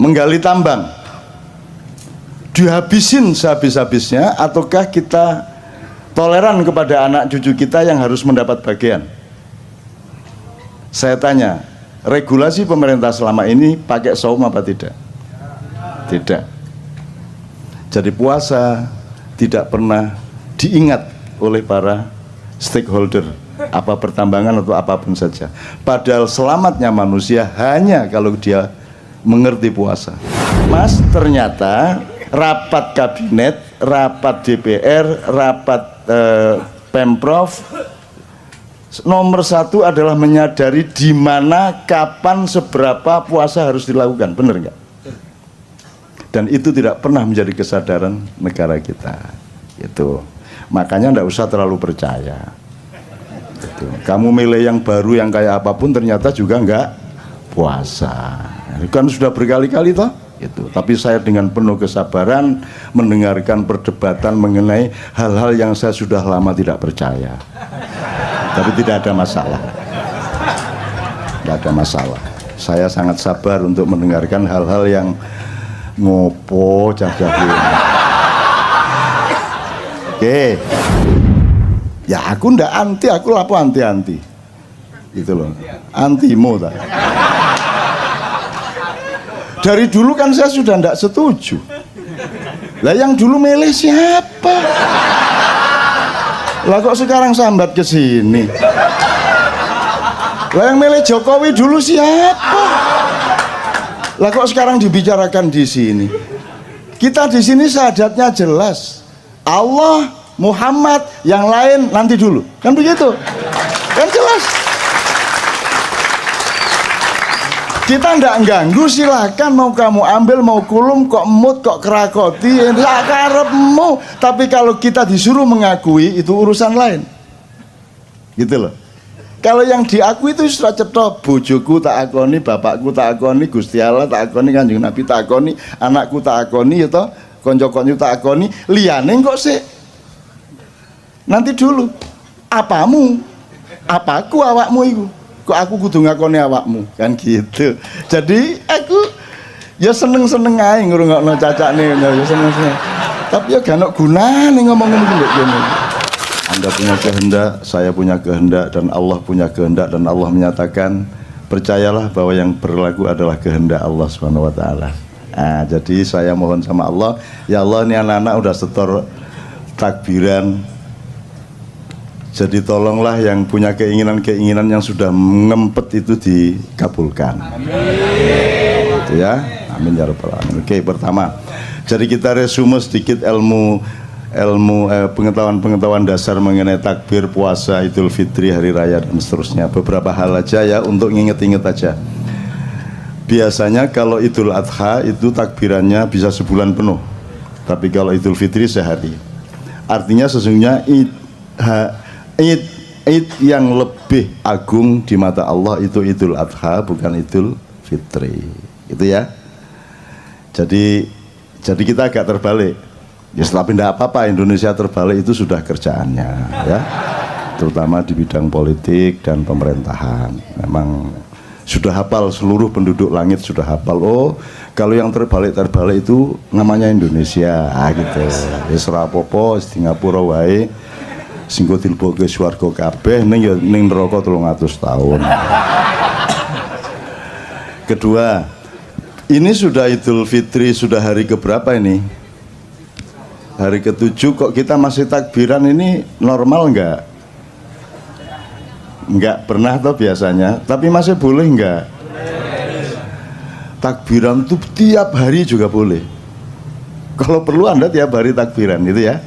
menggali tambang, dihabisin sehabis-habisnya, ataukah kita toleran kepada anak cucu kita yang harus mendapat bagian? Saya tanya, regulasi pemerintah selama ini pakai saum apa tidak? Tidak. Jadi puasa tidak pernah diingat oleh para stakeholder, apa pertambangan atau apapun saja. Padahal selamatnya manusia hanya kalau dia mengerti puasa. Mas, ternyata rapat kabinet, rapat DPR, rapat Pemprov, nomor satu adalah menyadari di mana, kapan, seberapa puasa harus dilakukan, benar nggak? Dan itu tidak pernah menjadi kesadaran negara kita. Itu makanya nggak usah terlalu percaya. Itu. Kamu milih yang baru yang kayak apapun ternyata juga nggak puasa. Kan sudah berkali-kali toh. Itu. Tapi saya dengan penuh kesabaran mendengarkan perdebatan mengenai hal-hal yang saya sudah lama tidak percaya. Tapi tidak ada masalah. Tidak ada masalah. Saya sangat sabar untuk mendengarkan hal-hal yang ngopo cah-cah. Oke. Ya aku ndak anti, aku lapo anti-anti. Gitu loh. Antimo tak. Dari dulu kan saya sudah ndak setuju. Lah yang dulu milih siapa? Lah kok sekarang sambat ke sini? Lah yang milih Jokowi dulu siapa? Lah kok sekarang dibicarakan di sini? Kita di sini syahadatnya jelas. Allah, Muhammad, yang lain nanti dulu. Kan begitu? Kan jelas. Kita ndak ganggu, silakan mau kamu ambil, mau kulum, kok mut, kok kerakoti, ndak karepmu. Tapi kalau kita disuruh mengakui itu urusan lain. Gitu loh. Kalau yang diakui itu sudah cetok, bojoku tak akoni, bapakku tak akoni, Gusti Allah tak akoni, Kanjeng Nabi tak akoni, anakku tak akoni, ya toh, konco-konco tak akoni, liyane kok sih. Nanti dulu, apamu, apaku awakmu itu, kok aku kudu ngakoni awakmu, kan gitu. Jadi aku ya seneng-seneng aja ngrungokno cacakne, ya seneng-seneng. Tapi ya gak ono gunane ngomongin gini. Anda punya kehendak, saya punya kehendak, dan Allah punya kehendak, dan Allah menyatakan percayalah bahwa yang berlaku adalah kehendak Allah Subhanahu wa taala. Nah, jadi saya mohon sama Allah, ya Allah ini anak-anak udah setor takbiran. Jadi tolonglah yang punya keinginan-keinginan yang sudah ngempet itu dikabulkan. Amin. Gitu ya. Amin ya rabbal alamin. Oke, pertama. Jadi kita resume sedikit pengetahuan dasar mengenai takbir, puasa, Idul Fitri, hari raya dan seterusnya. Beberapa hal aja ya untuk nginget-inget aja. Biasanya kalau Idul Adha itu takbirannya bisa sebulan penuh. Tapi kalau Idul Fitri sehari. Artinya sesungguhnya Id yang lebih agung di mata Allah itu Idul Adha, bukan Idul Fitri. Itu ya. Jadi kita agak terbalik. Ya tapi tidak apa-apa, Indonesia terbalik itu sudah kerjaannya ya, terutama di bidang politik dan pemerintahan. Memang sudah hafal, seluruh penduduk langit sudah hafal. Oh, kalau yang terbalik itu namanya Indonesia, gitu. Ya serapopo, Singapura wae, singgo dilebokke swarga kabeh, ning neraka 300 tahun. Kedua, ini sudah Idul Fitri, sudah hari keberapa ini? Hari ke-7 kok kita masih takbiran, ini normal enggak? Enggak pernah toh biasanya, tapi masih boleh enggak? Takbiran tuh tiap hari juga boleh. Kalau perlu Anda tiap hari takbiran gitu ya.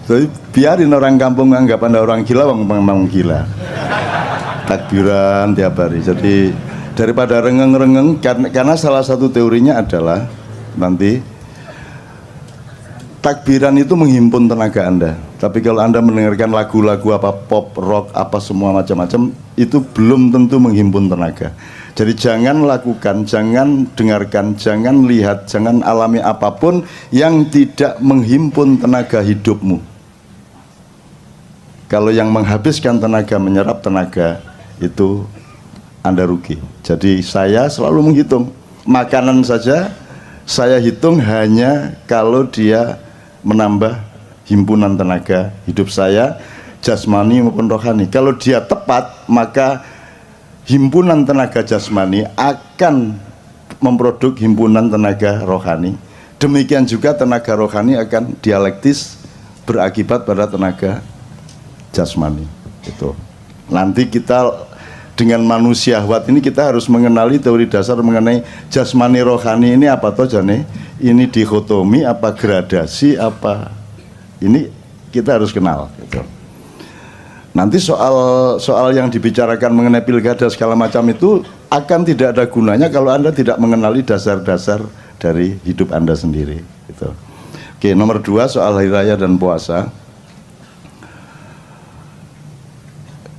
Jadi biarin orang kampung anggap Anda orang gila, memang gila. Takbiran tiap hari. Jadi daripada rengeng-rengeng, karena salah satu teorinya adalah nanti takbiran itu menghimpun tenaga Anda. Tapi kalau Anda mendengarkan lagu-lagu apa pop, rock, apa semua macam-macam, itu belum tentu menghimpun tenaga. Jadi jangan lakukan, jangan dengarkan, jangan lihat, jangan alami apapun yang tidak menghimpun tenaga hidupmu. Kalau yang menghabiskan tenaga, menyerap tenaga, itu Anda rugi. Jadi saya selalu menghitung makanan saja saya hitung hanya kalau dia menambah himpunan tenaga hidup saya, jasmani maupun rohani. Kalau dia tepat, maka himpunan tenaga jasmani akan memproduk himpunan tenaga rohani. Demikian juga tenaga rohani akan dialektis berakibat pada tenaga jasmani. Itu. Nanti kita dengan manusia syahwat ini kita harus mengenali teori dasar mengenai jasmani rohani ini apa toh jane? Ini dikotomi apa gradasi apa? Ini kita harus kenal. Gitu. Nanti soal yang dibicarakan mengenai pilkada segala macam itu akan tidak ada gunanya kalau Anda tidak mengenali dasar-dasar dari hidup Anda sendiri. Gitu. Oke, nomor 2 soal hari raya dan puasa.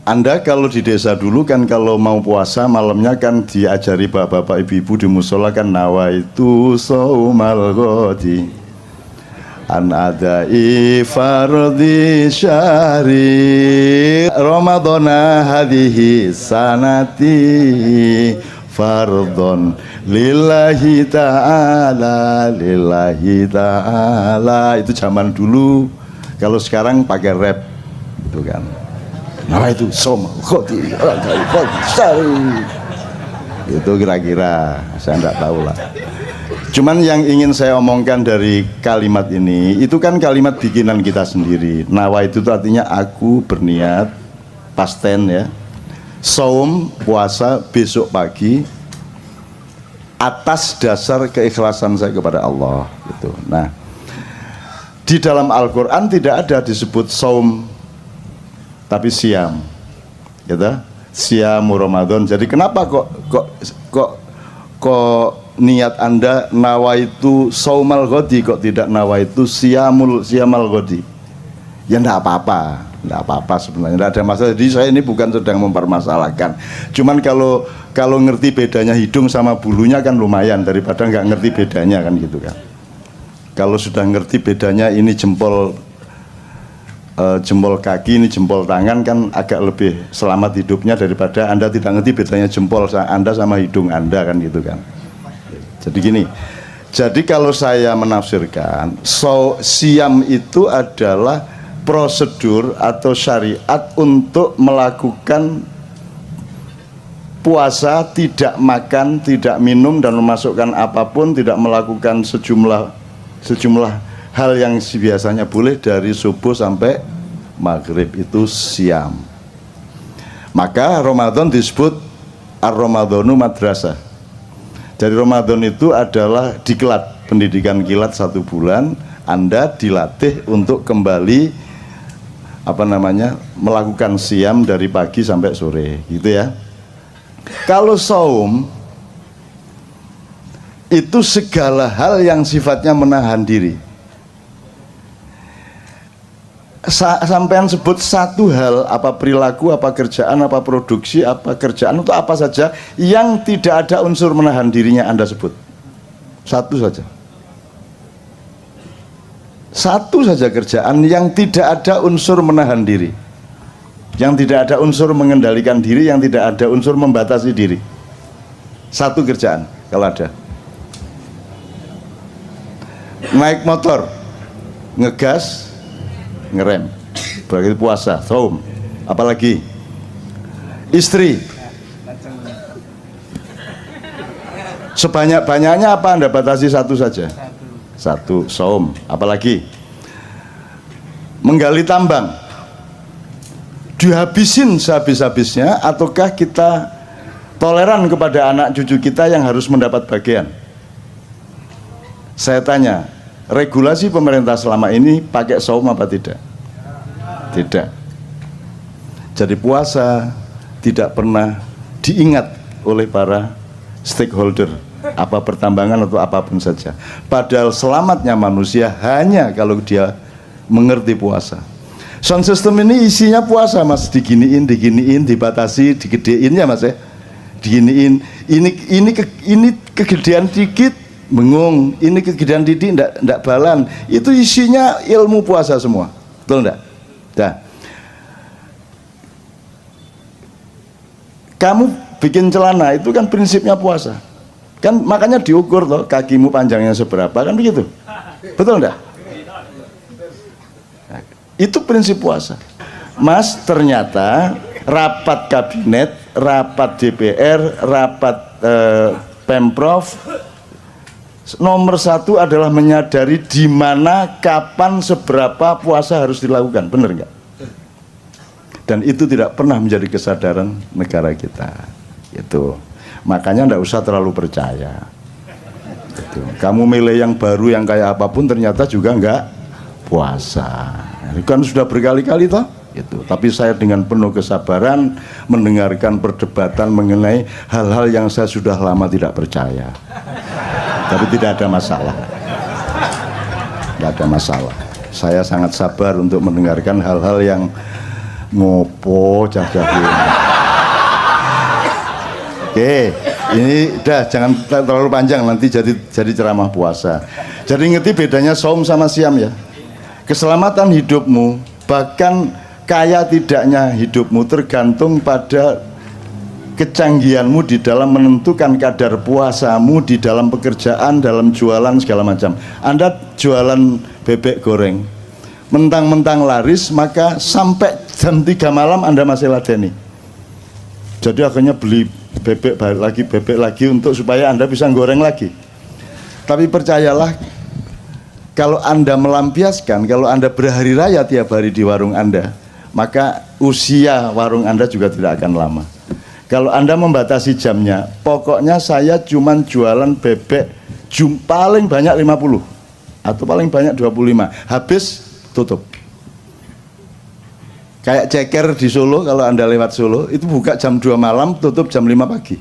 Anda kalau di desa dulu kan kalau mau puasa malamnya kan diajari bapak-bapak ibu-ibu di musola kan nawaitu saumal ghadi an adai fardhi syahri ramadhana hadhihi sanati fardhon lillahi ta'ala itu zaman dulu. Kalau sekarang pakai rap gitu kan. Nah itu som khoti itu kira-kira saya enggak tahu lah. Cuman yang ingin saya omongkan dari kalimat ini itu kan kalimat bikinan kita sendiri. Nawa itu artinya aku berniat, pasten ya. Saum puasa besok pagi atas dasar keikhlasan saya kepada Allah gitu. Nah, di dalam Al-Qur'an tidak ada disebut saum tapi siam. Gitu. Siam Ramadan. Jadi kenapa kok niat Anda nawaitu saumal ghadi kok tidak nawaitu siamal ghadi? Ya enggak apa-apa sebenarnya, enggak ada masalah. Jadi saya ini bukan sedang mempermasalahkan. Cuman kalau ngerti bedanya hidung sama bulunya kan lumayan daripada nggak ngerti bedanya kan gitu kan. Kalau sudah ngerti bedanya ini jempol kaki, ini jempol tangan kan agak lebih selamat hidupnya daripada Anda tidak ngerti bedanya jempol Anda sama hidung Anda kan gitu kan. Jadi gini. Jadi kalau saya menafsirkan siam itu adalah prosedur atau syariat untuk melakukan puasa, tidak makan, tidak minum dan memasukkan apapun, tidak melakukan sejumlah hal yang biasanya boleh dari subuh sampai maghrib, itu siam. Maka Ramadan disebut ar-Ramadhanu madrasah. Jadi Ramadan itu adalah diklat, pendidikan kilat 1 bulan. Anda dilatih untuk kembali melakukan siam dari pagi sampai sore gitu ya. Kalau saum itu segala hal yang sifatnya menahan diri. Sampean sebut satu hal, apa perilaku, apa kerjaan, apa produksi, apa kerjaan untuk apa saja yang tidak ada unsur menahan dirinya Anda sebut. Satu saja. Satu saja kerjaan yang tidak ada unsur menahan diri, yang tidak ada unsur mengendalikan diri, yang tidak ada unsur membatasi diri. Satu kerjaan kalau ada. Naik motor, ngegas, ngerem, berarti puasa, saum. Apalagi istri, sebanyak-banyaknya apa Anda batasi satu saja? Satu, saum. Apalagi menggali tambang, dihabisin sehabis-habisnya ataukah kita toleran kepada anak cucu kita yang harus mendapat bagian? Saya tanya, regulasi pemerintah selama ini pakai saum apa tidak? Tidak. Jadi puasa tidak pernah diingat oleh para stakeholder, apa pertambangan atau apapun saja. Padahal selamatnya manusia hanya kalau dia mengerti puasa. Sound system ini isinya puasa mas, diginiin, dibatasi, digedein ya mas ya, diginiin. Ini kegedean dikit bengung, ini kegedean dikit ndak balan. Itu isinya ilmu puasa semua, betul ndak? Dah. Kamu bikin celana itu kan prinsipnya puasa. Kan makanya diukur toh, kakimu panjangnya seberapa, kan begitu. Betul enggak? Itu prinsip puasa. Mas, ternyata rapat kabinet, rapat DPR, rapat Pemprov, nomor satu adalah menyadari di mana, kapan, seberapa puasa harus dilakukan. Benar nggak? Dan itu tidak pernah menjadi kesadaran negara kita. Itu. Makanya nggak usah terlalu percaya. Itu. Kamu milih yang baru yang kayak apapun ternyata juga nggak puasa. Ini kan sudah berkali-kali toh. Itu. Tapi saya dengan penuh kesabaran mendengarkan perdebatan mengenai hal-hal yang saya sudah lama tidak percaya. Tapi tidak ada masalah. Tidak ada masalah. Saya sangat sabar untuk mendengarkan hal-hal yang ngopo cah-cah. Oke, ini udah jangan terlalu panjang, nanti jadi ceramah puasa. Jadi ngerti bedanya saum sama siam ya. Keselamatan hidupmu, bahkan kaya tidaknya hidupmu tergantung pada kecanggihanmu di dalam menentukan kadar puasamu di dalam pekerjaan, dalam jualan segala macam. Anda jualan bebek goreng, mentang-mentang laris, maka sampai jam 3 malam Anda masih ladeni. Jadi akhirnya beli bebek lagi untuk supaya Anda bisa goreng lagi. Tapi percayalah, kalau Anda melampiaskan, kalau Anda berhari raya tiap hari di warung Anda, maka usia warung Anda juga tidak akan lama. Kalau Anda membatasi jamnya, pokoknya saya cuman jualan bebek paling banyak 50 atau paling banyak 25, habis tutup. Kayak ceker di Solo, kalau Anda lewat Solo, itu buka jam 2 malam, tutup jam 5 pagi.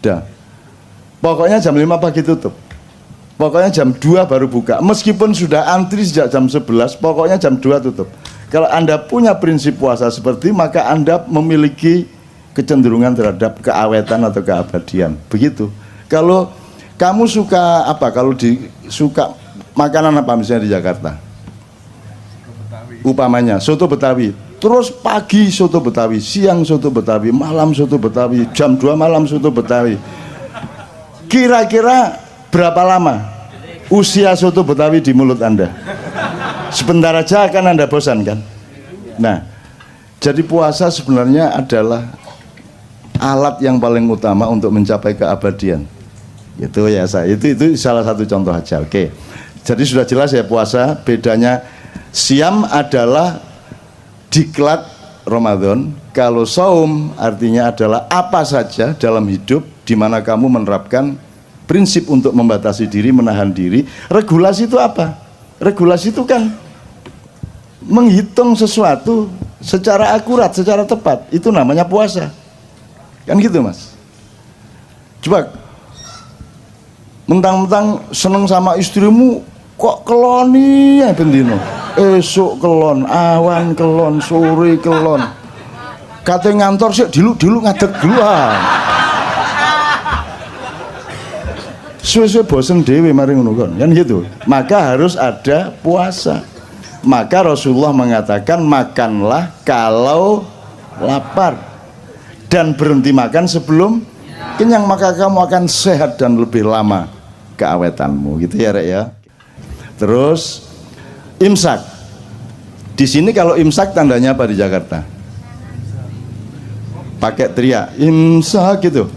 Dah. Pokoknya jam 5 pagi tutup. Pokoknya jam 2 baru buka. Meskipun sudah antri sejak jam 11, pokoknya jam 2 tutup. Kalau Anda punya prinsip puasa seperti, maka Anda memiliki kecenderungan terhadap keawetan atau keabadian. Begitu. Kalau kamu suka apa? Kalau suka makanan apa misalnya di Jakarta? Upamanya soto Betawi, terus pagi soto Betawi, siang soto Betawi, malam soto Betawi, jam 2 malam soto Betawi. Kira-kira berapa lama usia soto Betawi di mulut Anda? Sebentar aja akan Anda bosan kan? Nah, jadi puasa sebenarnya adalah alat yang paling utama untuk mencapai keabadian. Itu ya saya. Itu salah satu contoh aja. Oke. Jadi sudah jelas ya puasa bedanya. Siam adalah diklat Ramadan. Kalau saum artinya adalah apa saja dalam hidup di mana kamu menerapkan prinsip untuk membatasi diri, menahan diri. Regulasi itu apa? Regulasi itu kan menghitung sesuatu secara akurat, secara tepat. Itu namanya puasa. Kan gitu Mas. Coba mentang-mentang seneng sama istrimu kok keloni ya bendino. Esok kelon, awan kelon, sore kelon. Kate ngantor sih dilu ngadeg duluan. Suwe-suwe bosen dewe mari ngono kan gitu. Maka harus ada puasa. Maka Rasulullah mengatakan makanlah kalau lapar dan berhenti makan sebelum kenyang, maka kamu akan sehat dan lebih lama keawetanmu gitu ya Rek ya. Terus imsak. Di sini kalau imsak tandanya apa di Jakarta? Pakai teriak imsak gitu.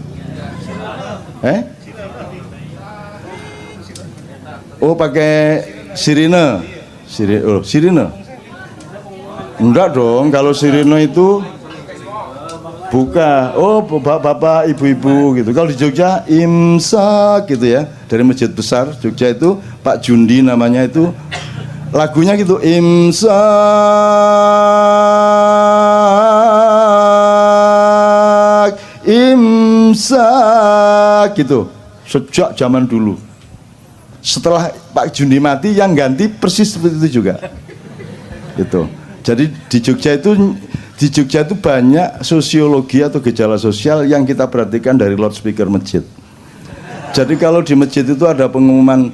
Oh pakai sirine. Sirine. Enggak dong, kalau sirine itu buka. Oh bapak ibu-ibu gitu. Kalau di Jogja imsak gitu ya. Dari masjid besar Jogja itu Pak Jundi namanya itu. Lagunya gitu imsak gitu sejak zaman dulu. Setelah Pak Jundi mati yang ganti persis seperti itu juga gitu. Jadi di Jogja itu banyak sosiologi atau gejala sosial yang kita perhatikan dari loudspeaker masjid. Jadi kalau di masjid itu ada pengumuman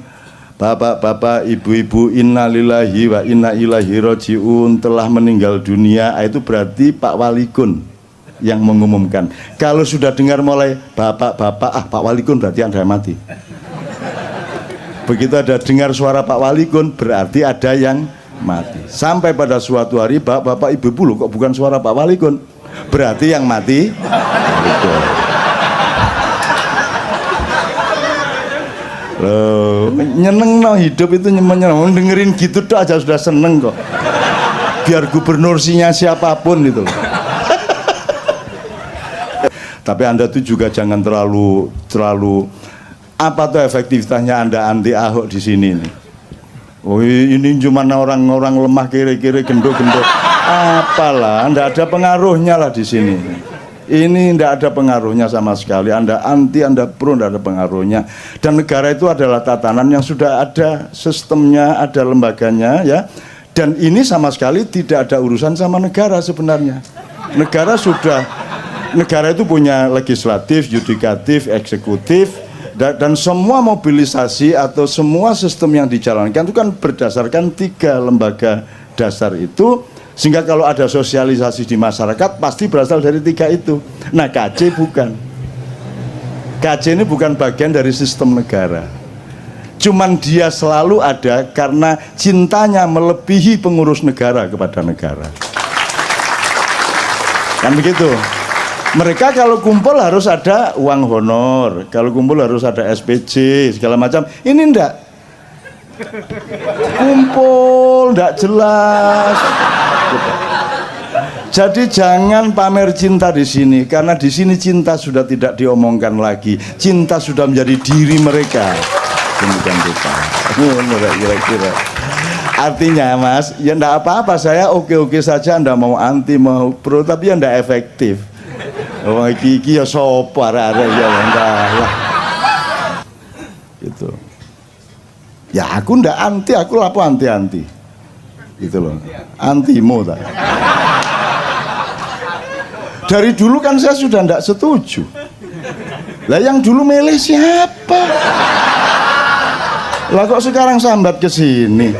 bapak-bapak, ibu-ibu, innalillahi wa inna ilaihi rajiun telah meninggal dunia, itu berarti Pak Walikun yang mengumumkan. Kalau sudah dengar mulai bapak-bapak, Pak Walikun berarti Anda mati. Begitu ada dengar suara Pak Walikun berarti ada yang mati. Sampai pada suatu hari bapak ibu loh, kok bukan suara Pak Walikun, berarti yang mati Walikun. Loh, nyeneng no, hidup itu nyeneng, dengerin gitu tuh aja sudah seneng kok. Biar gubernursinya siapapun gitu loh. Tapi Anda tuh juga jangan terlalu apa tuh efektivitasnya Anda anti Ahok di sini nih. Oh, ini cuma orang-orang lemah kiri-kiri gendut-gendut. Apalah, Anda ada pengaruhnya lah di sini. Ini tidak ada pengaruhnya sama sekali. Anda anti, Anda pro, tidak ada pengaruhnya. Dan negara itu adalah tatanan yang sudah ada sistemnya, ada lembaganya, ya. Dan ini sama sekali tidak ada urusan sama negara sebenarnya. Negara itu punya legislatif, yudikatif, eksekutif, dan semua mobilisasi atau semua sistem yang dijalankan itu kan berdasarkan 3 lembaga dasar itu. Sehingga kalau ada sosialisasi di masyarakat pasti berasal dari 3 itu. Nah, KJ bukan. KJ ini bukan bagian dari sistem negara. Cuman dia selalu ada karena cintanya melebihi pengurus negara kepada negara. Kan begitu. Mereka kalau kumpul harus ada uang honor, kalau kumpul harus ada SPJ segala macam. Ini enggak. Kumpul enggak jelas. Jadi jangan pamer cinta di sini, karena di sini cinta sudah tidak diomongkan lagi. Cinta sudah menjadi diri mereka. Demikian kita. Kira-kira. Artinya Mas, ya enggak apa-apa, saya oke-oke saja Anda mau anti mau pro, tapi ya enggak efektif. Oh, iki ya sopo arek-arek ya enggak lah. Gitu. Ya aku ndak anti, aku lapo anti-anti. Gitu loh. Antimo tak. Dari dulu kan saya sudah ndak setuju. Lah yang dulu milih siapa? Lah kok sekarang sambat ke sini?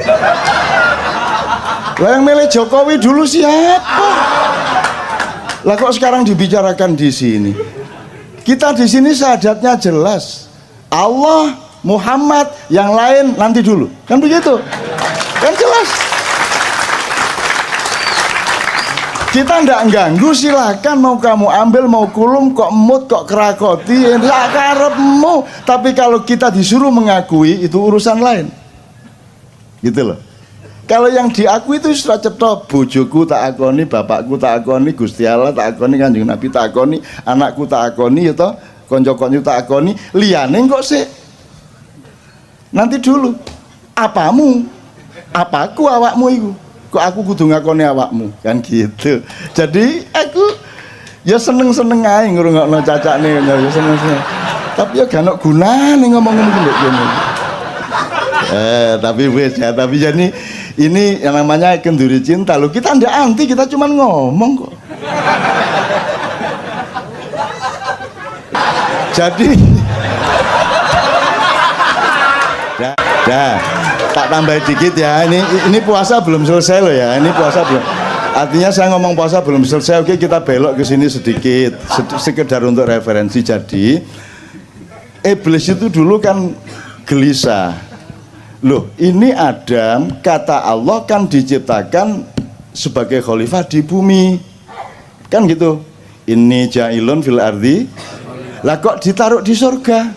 Lah yang milih Jokowi dulu siapa? Lah kok sekarang dibicarakan di sini? Kita di sini syahadatnya jelas. Allah, Muhammad, yang lain nanti dulu. Kan begitu? Kan jelas. Kita ndak ganggu, silakan mau kamu ambil, mau kulum, kok emut, kok kerakoti, ya karepmu. Tapi kalau kita disuruh mengakui itu urusan lain. Gitu loh. Kalau yang diakui itu sudah cetok, bojoku tak akoni, bapakku tak akoni, Gusti Allah tak akoni, Kanjeng Nabi tak akoni, anakku tak akoni, ya toh, konco-konco tak akoni, liyane kok sih. Nanti dulu. Apamu? Apaku awakmu itu? Kok aku kudu ngakoni awakmu? Kan gitu. Jadi aku ya seneng-seneng ae ngrungokno cacakne, ya seneng-seneng. Tapi ya gak ono gunane ngomong-ngomong ngene. Tapi wis ya, tapi jadi ini yang namanya kenduri cinta loh. Kita ndak anti, kita cuma ngomong kok. Jadi tak tambah dikit ya. Ini puasa belum selesai loh ya. Ini puasa belum. Artinya saya ngomong puasa belum selesai. Oke, kita belok ke sini sedikit, sekedar untuk referensi. Jadi iblis itu dulu kan gelisah. Loh, ini Adam, kata Allah kan diciptakan sebagai khalifah di bumi. Kan gitu. Ini ja'ilun fil ardi. Lah kok ditaruh di surga?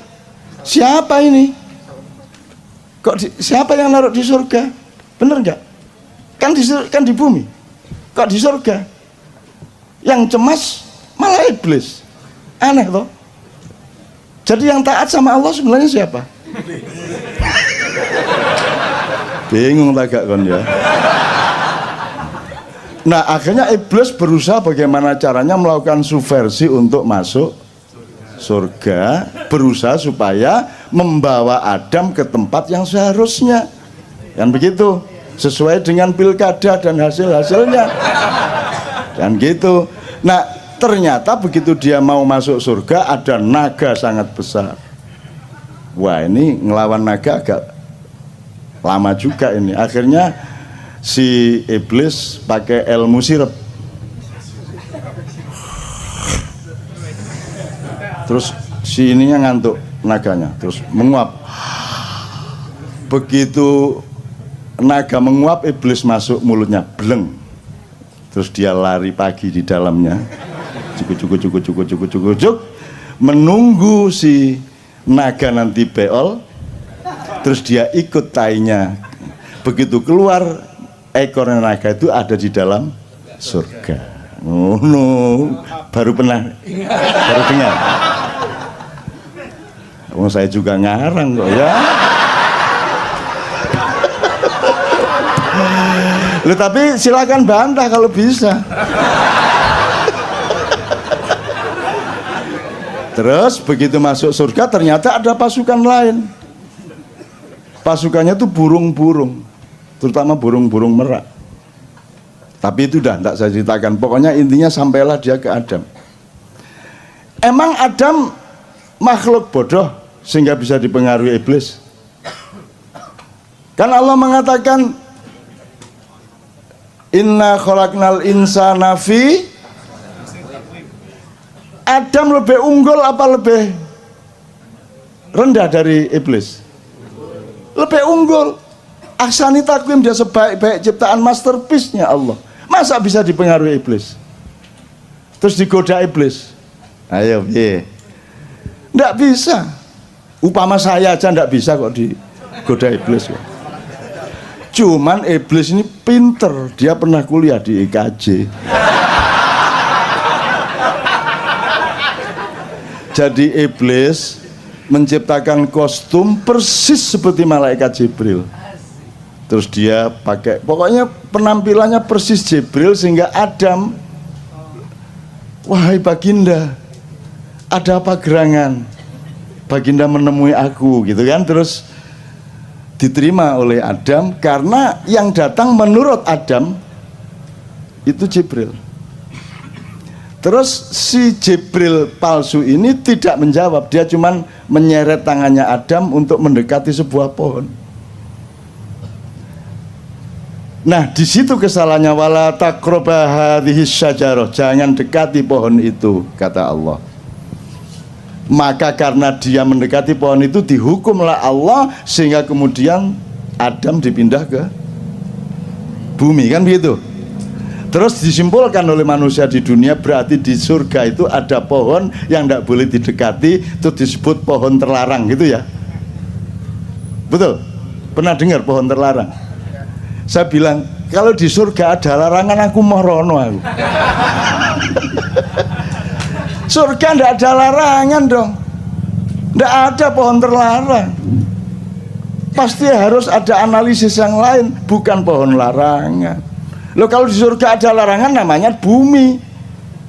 Siapa ini? Siapa yang naruh di surga? Bener nggak? Kan di bumi. Kok di surga? Yang cemas malah iblis. Aneh toh. Jadi yang taat sama Allah sebenarnya siapa? Bingung tak gak kon ya. Nah akhirnya iblis berusaha bagaimana caranya melakukan subversi untuk masuk surga, berusaha supaya membawa Adam ke tempat yang seharusnya, kan begitu, sesuai dengan pilkada dan hasil-hasilnya, kan gitu. Nah ternyata begitu dia mau masuk surga ada naga sangat besar. Wah ini ngelawan naga agak lama juga ini. Akhirnya si iblis pakai ilmu sirep. Terus si ininya ngantuk, naganya terus menguap. Begitu naga menguap, iblis masuk mulutnya, bleng. Terus dia lari pagi di dalamnya, cuk, menunggu si naga nanti beol. Terus dia ikut tainya. Begitu keluar, ekor naga itu ada di dalam surga. Oh no, baru dengar. Oh, saya juga ngarang kok ya. Loh, tapi silakan bantah kalau bisa. Terus begitu masuk surga ternyata ada pasukan lain. Pasukannya tuh burung-burung, terutama burung-burung merak. Tapi itu dah tidak saya ceritakan. Pokoknya intinya sampailah dia ke Adam. Emang Adam makhluk bodoh sehingga bisa dipengaruhi iblis? Kan Allah mengatakan inna khalaqnal insana fi. Adam lebih unggul apa lebih rendah dari iblis? Lebih unggul. Ahsani takwim, dia sebaik-baik ciptaan, masterpiece-nya Allah. Masa bisa dipengaruhi iblis? Terus digoda iblis? Ayo, nggak bisa. Upama saya aja nggak bisa kok digoda iblis kok. Cuman iblis ini pinter, dia pernah kuliah di IKJ. Jadi iblis menciptakan kostum persis seperti malaikat Jibril. Terus dia pakai, pokoknya penampilannya persis Jibril sehingga Adam, wahai Baginda, ada apa gerangan? Baginda menemui aku, gitu kan. Terus diterima oleh Adam karena yang datang menurut Adam itu Jibril. Terus si Jibril palsu ini tidak menjawab, dia cuman menyeret tangannya Adam untuk mendekati sebuah pohon. Nah, di situ kesalahannya, wala taqraba hadhihi syajarah, jangan dekati pohon itu, kata Allah. Maka karena dia mendekati pohon itu dihukumlah Allah sehingga kemudian Adam dipindah ke bumi, kan begitu. Terus disimpulkan oleh manusia di dunia, berarti di surga itu ada pohon yang tidak boleh didekati, itu disebut pohon terlarang, gitu ya. Betul? Pernah dengar pohon terlarang? Saya bilang, kalau di surga ada larangan aku mau rono aku. Surga tidak ada larangan dong. Tidak ada pohon terlarang. Pasti harus ada analisis yang lain, bukan pohon larangan. Loh, kalau di surga ada larangan namanya bumi.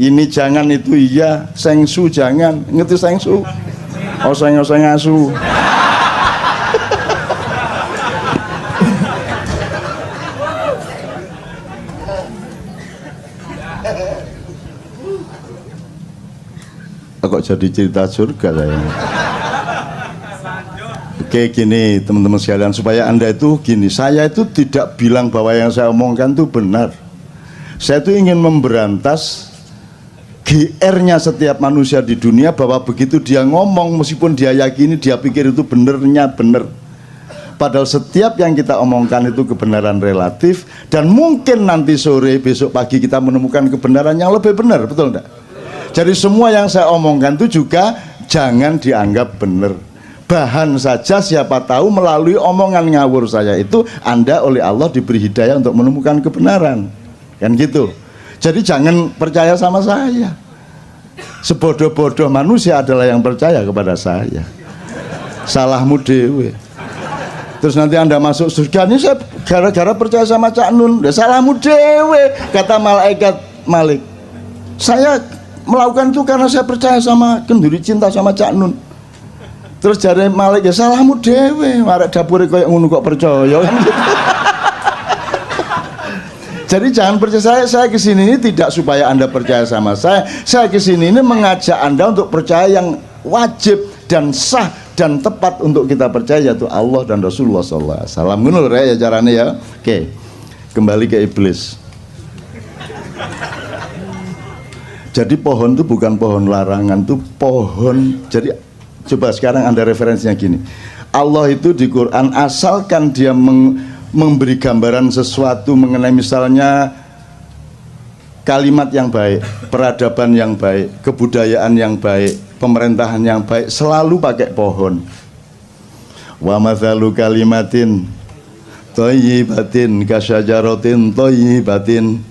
Ini jangan, itu iya, sengsu jangan. Ngerti sengsu? Oseng-oseng asu. Kok jadi cerita surga saya? Oke, gini teman-teman sekalian, supaya Anda itu gini, saya itu tidak bilang bahwa yang saya omongkan itu benar. Saya itu ingin memberantas GR-nya setiap manusia di dunia, bahwa begitu dia ngomong, meskipun dia yakini, dia pikir itu benernya bener. Padahal setiap yang kita omongkan itu kebenaran relatif, dan mungkin nanti sore, besok pagi kita menemukan kebenaran yang lebih benar, betul enggak? Jadi semua yang saya omongkan itu juga jangan dianggap benar. Bahan saja, siapa tahu melalui omongan ngawur saya itu Anda oleh Allah diberi hidayah untuk menemukan kebenaran. Kan gitu. Jadi jangan percaya sama saya. Sebodoh-bodoh manusia adalah yang percaya kepada saya. Salahmu dewe. Terus nanti Anda masuk surga, ini saya gara-gara percaya sama Cak Nun. Salahmu dewe, kata malaikat Malik. Saya melakukan itu karena saya percaya sama, kenduri cinta sama Cak Nun. Terus jare Malik, ya salahmu dewe, arek dapure koyo ngono kok percaya kan gitu. Jadi jangan percaya saya kesini ini tidak supaya Anda percaya sama saya kesini ini mengajak Anda untuk percaya yang wajib dan sah dan tepat untuk kita percaya, yaitu Allah dan Rasulullah SAW. Salam ngono ya caranya ya. Oke, kembali ke iblis. Jadi pohon itu bukan pohon larangan, itu pohon. Jadi coba sekarang Anda referensinya gini. Allah itu di Quran asalkan dia memberi gambaran sesuatu mengenai misalnya kalimat yang baik, peradaban yang baik, kebudayaan yang baik, pemerintahan yang baik, selalu pakai pohon. Wa mathalu kalimatin thayyibatin kasyajaratin thayyibatin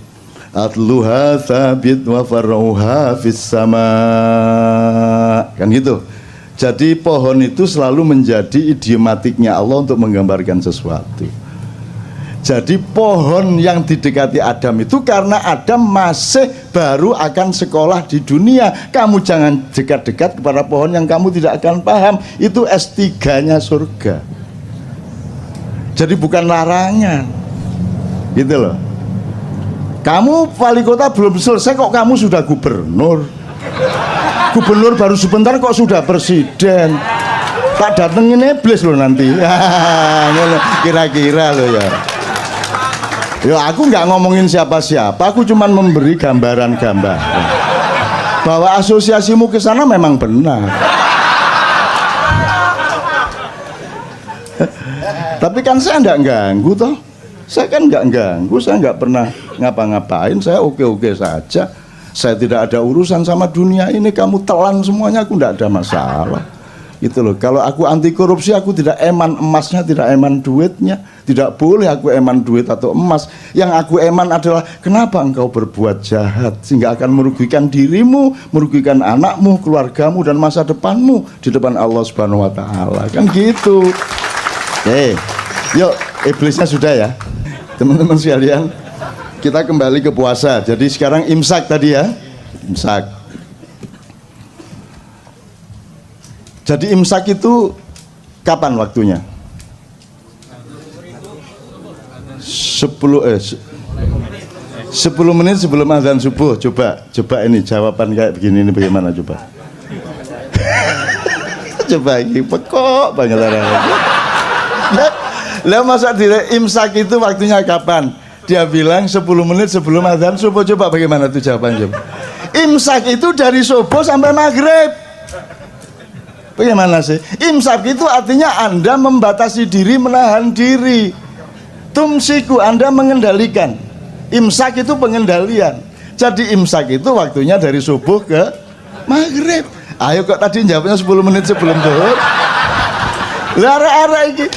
atluha tsabit wa far'uha fis sama. Kan gitu. Jadi pohon itu selalu menjadi idiomatiknya Allah untuk menggambarkan sesuatu. Jadi pohon yang didekati Adam itu karena Adam masih baru akan sekolah di dunia. Kamu jangan dekat-dekat kepada pohon yang kamu tidak akan paham. Itu S3-nya surga. Jadi bukan larangan. Gitu loh. Kamu wali kota belum selesai kok kamu sudah gubernur. Gubernur baru sebentar kok sudah presiden. Tak datengin iblis loh nanti. Kira-kira loh ya. Ya aku nggak ngomongin siapa-siapa, aku cuma memberi gambaran-gambar bahwa asosiasimu ke sana memang benar. Tapi kan saya nggak ganggu toh, saya kan nggak ganggu, saya nggak pernah ngapa-ngapain, saya oke-oke saja. Saya tidak ada urusan sama dunia ini, kamu telan semuanya, aku nggak ada masalah. Gitu loh. Kalau aku anti korupsi, aku tidak eman emasnya, tidak eman duitnya. Tidak boleh aku eman duit atau emas. Yang aku eman adalah kenapa engkau berbuat jahat sehingga akan merugikan dirimu, merugikan anakmu, keluargamu dan masa depanmu di depan Allah Subhanahu wa taala. Kan gitu. Oke. Yuk, iblisnya sudah ya. Teman-teman sekalian, kita kembali ke puasa. Jadi sekarang imsak tadi ya. Imsak. Jadi imsak itu kapan waktunya? 10 menit sebelum azan subuh. Coba ini jawaban kayak begini ini bagaimana coba? Coba ini pekok banget orangnya. Lah masa dire imsak itu waktunya kapan? Dia bilang 10 menit sebelum azan subuh. Coba bagaimana tuh jawabannya? Imsak itu dari subuh sampai maghrib. Bagaimana sih? Imsak itu artinya Anda membatasi diri, menahan diri. Tumsiku, Anda mengendalikan. Imsak itu pengendalian. Jadi imsak itu waktunya dari subuh ke maghrib. Ayo kok tadi jawabnya 10 menit sebelum zuhur. Lara-ara ini.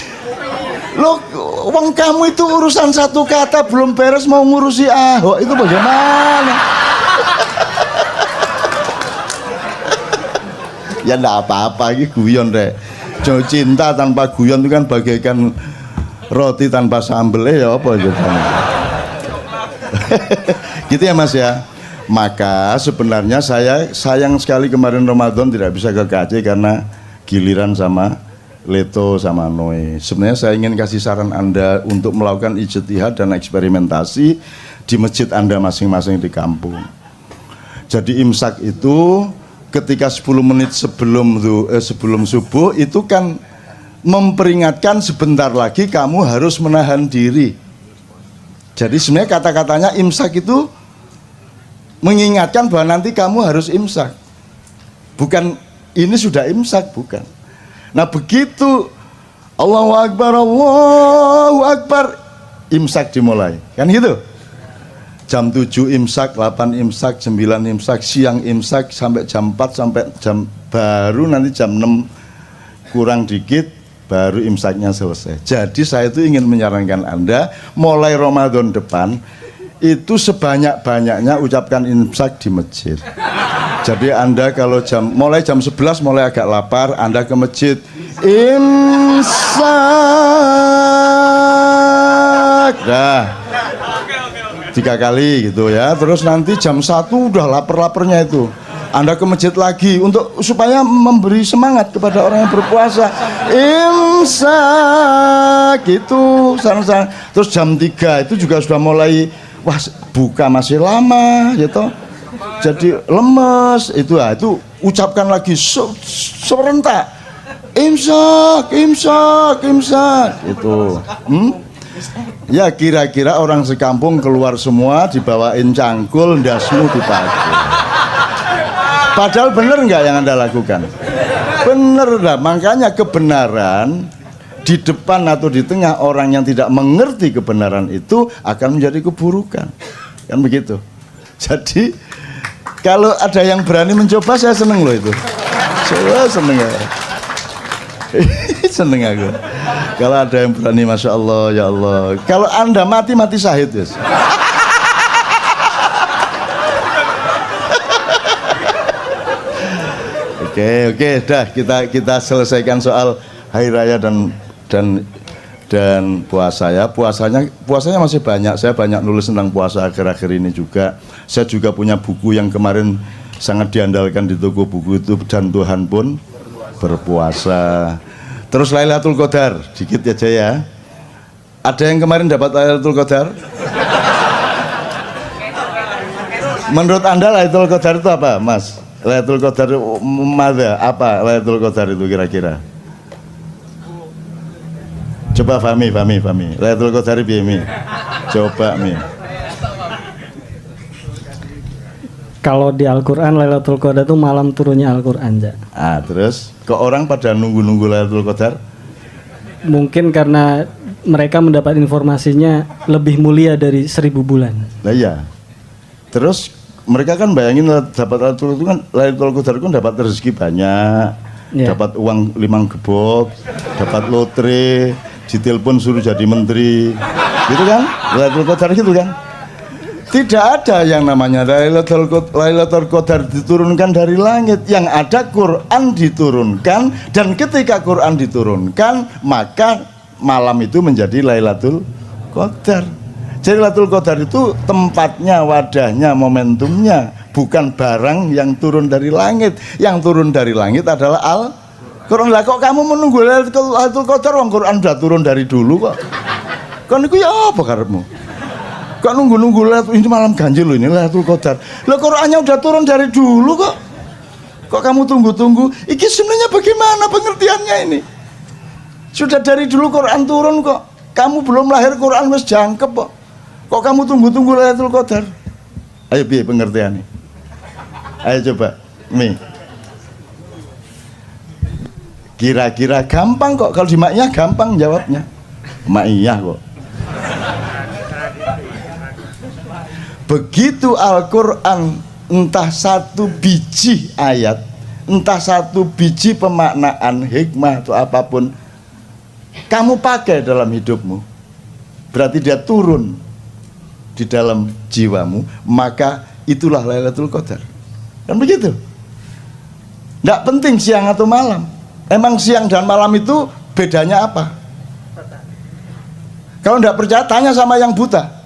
Loh, wong kamu itu urusan satu kata belum beres mau ngurusi Ahok, itu bagaimana? Ya enggak apa-apa, ini guyon deh. Jauh cinta tanpa guyon itu kan bagaikan roti tanpa sambel ya apa gitu. Gitu ya Mas ya. Maka sebenarnya saya sayang sekali kemarin Ramadan tidak bisa ke KJ karena giliran sama Leto sama Noe. Sebenarnya saya ingin kasih saran Anda untuk melakukan ijtihad dan eksperimentasi di masjid Anda masing-masing di kampung. Jadi imsak itu ketika 10 menit sebelum subuh itu kan memperingatkan sebentar lagi kamu harus menahan diri. Jadi sebenarnya kata-katanya imsak itu mengingatkan bahwa nanti kamu harus imsak. Bukan ini sudah imsak, bukan. Nah begitu Allahu Akbar, imsak dimulai. Kan gitu? Jam 7 imsak, 8 imsak, 9 imsak, siang imsak sampai jam 4 sampai jam baru nanti jam 6 kurang dikit baru imsaknya selesai. Jadi saya itu ingin menyarankan Anda mulai Ramadan depan itu sebanyak-banyaknya ucapkan imsak di masjid. Jadi Anda kalau mulai jam 11 mulai agak lapar, Anda ke masjid imsak. Dah. 3 kali gitu ya. Terus nanti jam 1 udah lapar-laparnya itu. Anda ke masjid lagi untuk supaya memberi semangat kepada orang yang berpuasa. Imsak gitu. Terus jam 3 itu juga sudah mulai wah buka masih lama gitu. Jadi lemes itu ucapkan lagi serentak. Imsak itu. Ya kira-kira orang sekampung keluar semua dibawain cangkul, ndasmu dipakai. Padahal benar nggak yang Anda lakukan? Benar lah, makanya kebenaran di depan atau di tengah orang yang tidak mengerti kebenaran itu akan menjadi keburukan. Kan begitu. Jadi kalau ada yang berani mencoba, saya seneng loh itu. Saya seneng ya. Seneng aku. Kalau ada yang berani, masya Allah, ya Allah. Kalau Anda mati syahid, yes. Oke, dah kita selesaikan soal hari raya dan puasa ya. Puasanya masih banyak. Saya banyak nulis tentang puasa akhir-akhir ini juga. Saya juga punya buku yang kemarin sangat diandalkan di toko buku itu, dan Tuhan pun berpuasa. Terus Lailatul Qadar, dikit aja ya. Ada yang kemarin dapat Lailatul Qadar? Menurut Anda Lailatul Qadar itu apa, Mas? Lailatul Qadar apa Lailatul Qadar itu kira-kira? Coba Fami. Lailatul Qadar piye mi? Coba mi. Kalau di Al-Qur'an Lailatul Qadar itu malam turunnya Al-Qur'an, ja. Terus kok orang pada nunggu Lailatul Qadar? Mungkin karena mereka mendapat informasinya lebih mulia dari 1000 bulan. Nah iya. Terus mereka kan bayangin dapat Lailatul Qadar kan dapat rezeki banyak, dapat uang 5 gebok, dapat lotre, ditelepon suruh jadi menteri, gitu kan? Lailatul Qadar gitu kan? Tidak ada yang namanya Lailatul Qadar diturunkan dari langit. Yang ada Quran diturunkan, dan ketika Quran diturunkan maka malam itu menjadi Lailatul Qadar. Jadi Lailatul Qadar itu tempatnya, wadahnya, momentumnya, bukan barang yang turun dari langit. Yang turun dari langit adalah Al-Quran. Lah kok kamu menunggu Lailatul Qadar, wong Quran sudah turun dari dulu kok. Kan itu ya apa karepmu? Kok nunggu ini malam ganjil loh, ini Lailatul Qadar. Lah Qurannya udah turun dari dulu kok. Kok kamu tunggu-tunggu? Iki sebenarnya bagaimana pengertiannya ini? Sudah dari dulu Quran turun kok. Kamu belum lahir Quran wis jangkep kok. Kok kamu tunggu Lailatul Qadar? Ayo piye pengertiannya? Ayo coba, Mi. Kira-kira gampang kok, kalau di Maiyah gampang jawabnya. Maiyah kok. Begitu Al-Quran entah satu biji ayat, entah satu biji pemaknaan, hikmah atau apapun kamu pakai dalam hidupmu, berarti dia turun di dalam jiwamu, maka itulah Lailatul Qadar. Kan begitu? Tidak penting siang atau malam. Emang siang dan malam itu bedanya apa? Kalau tidak percaya tanya sama yang buta.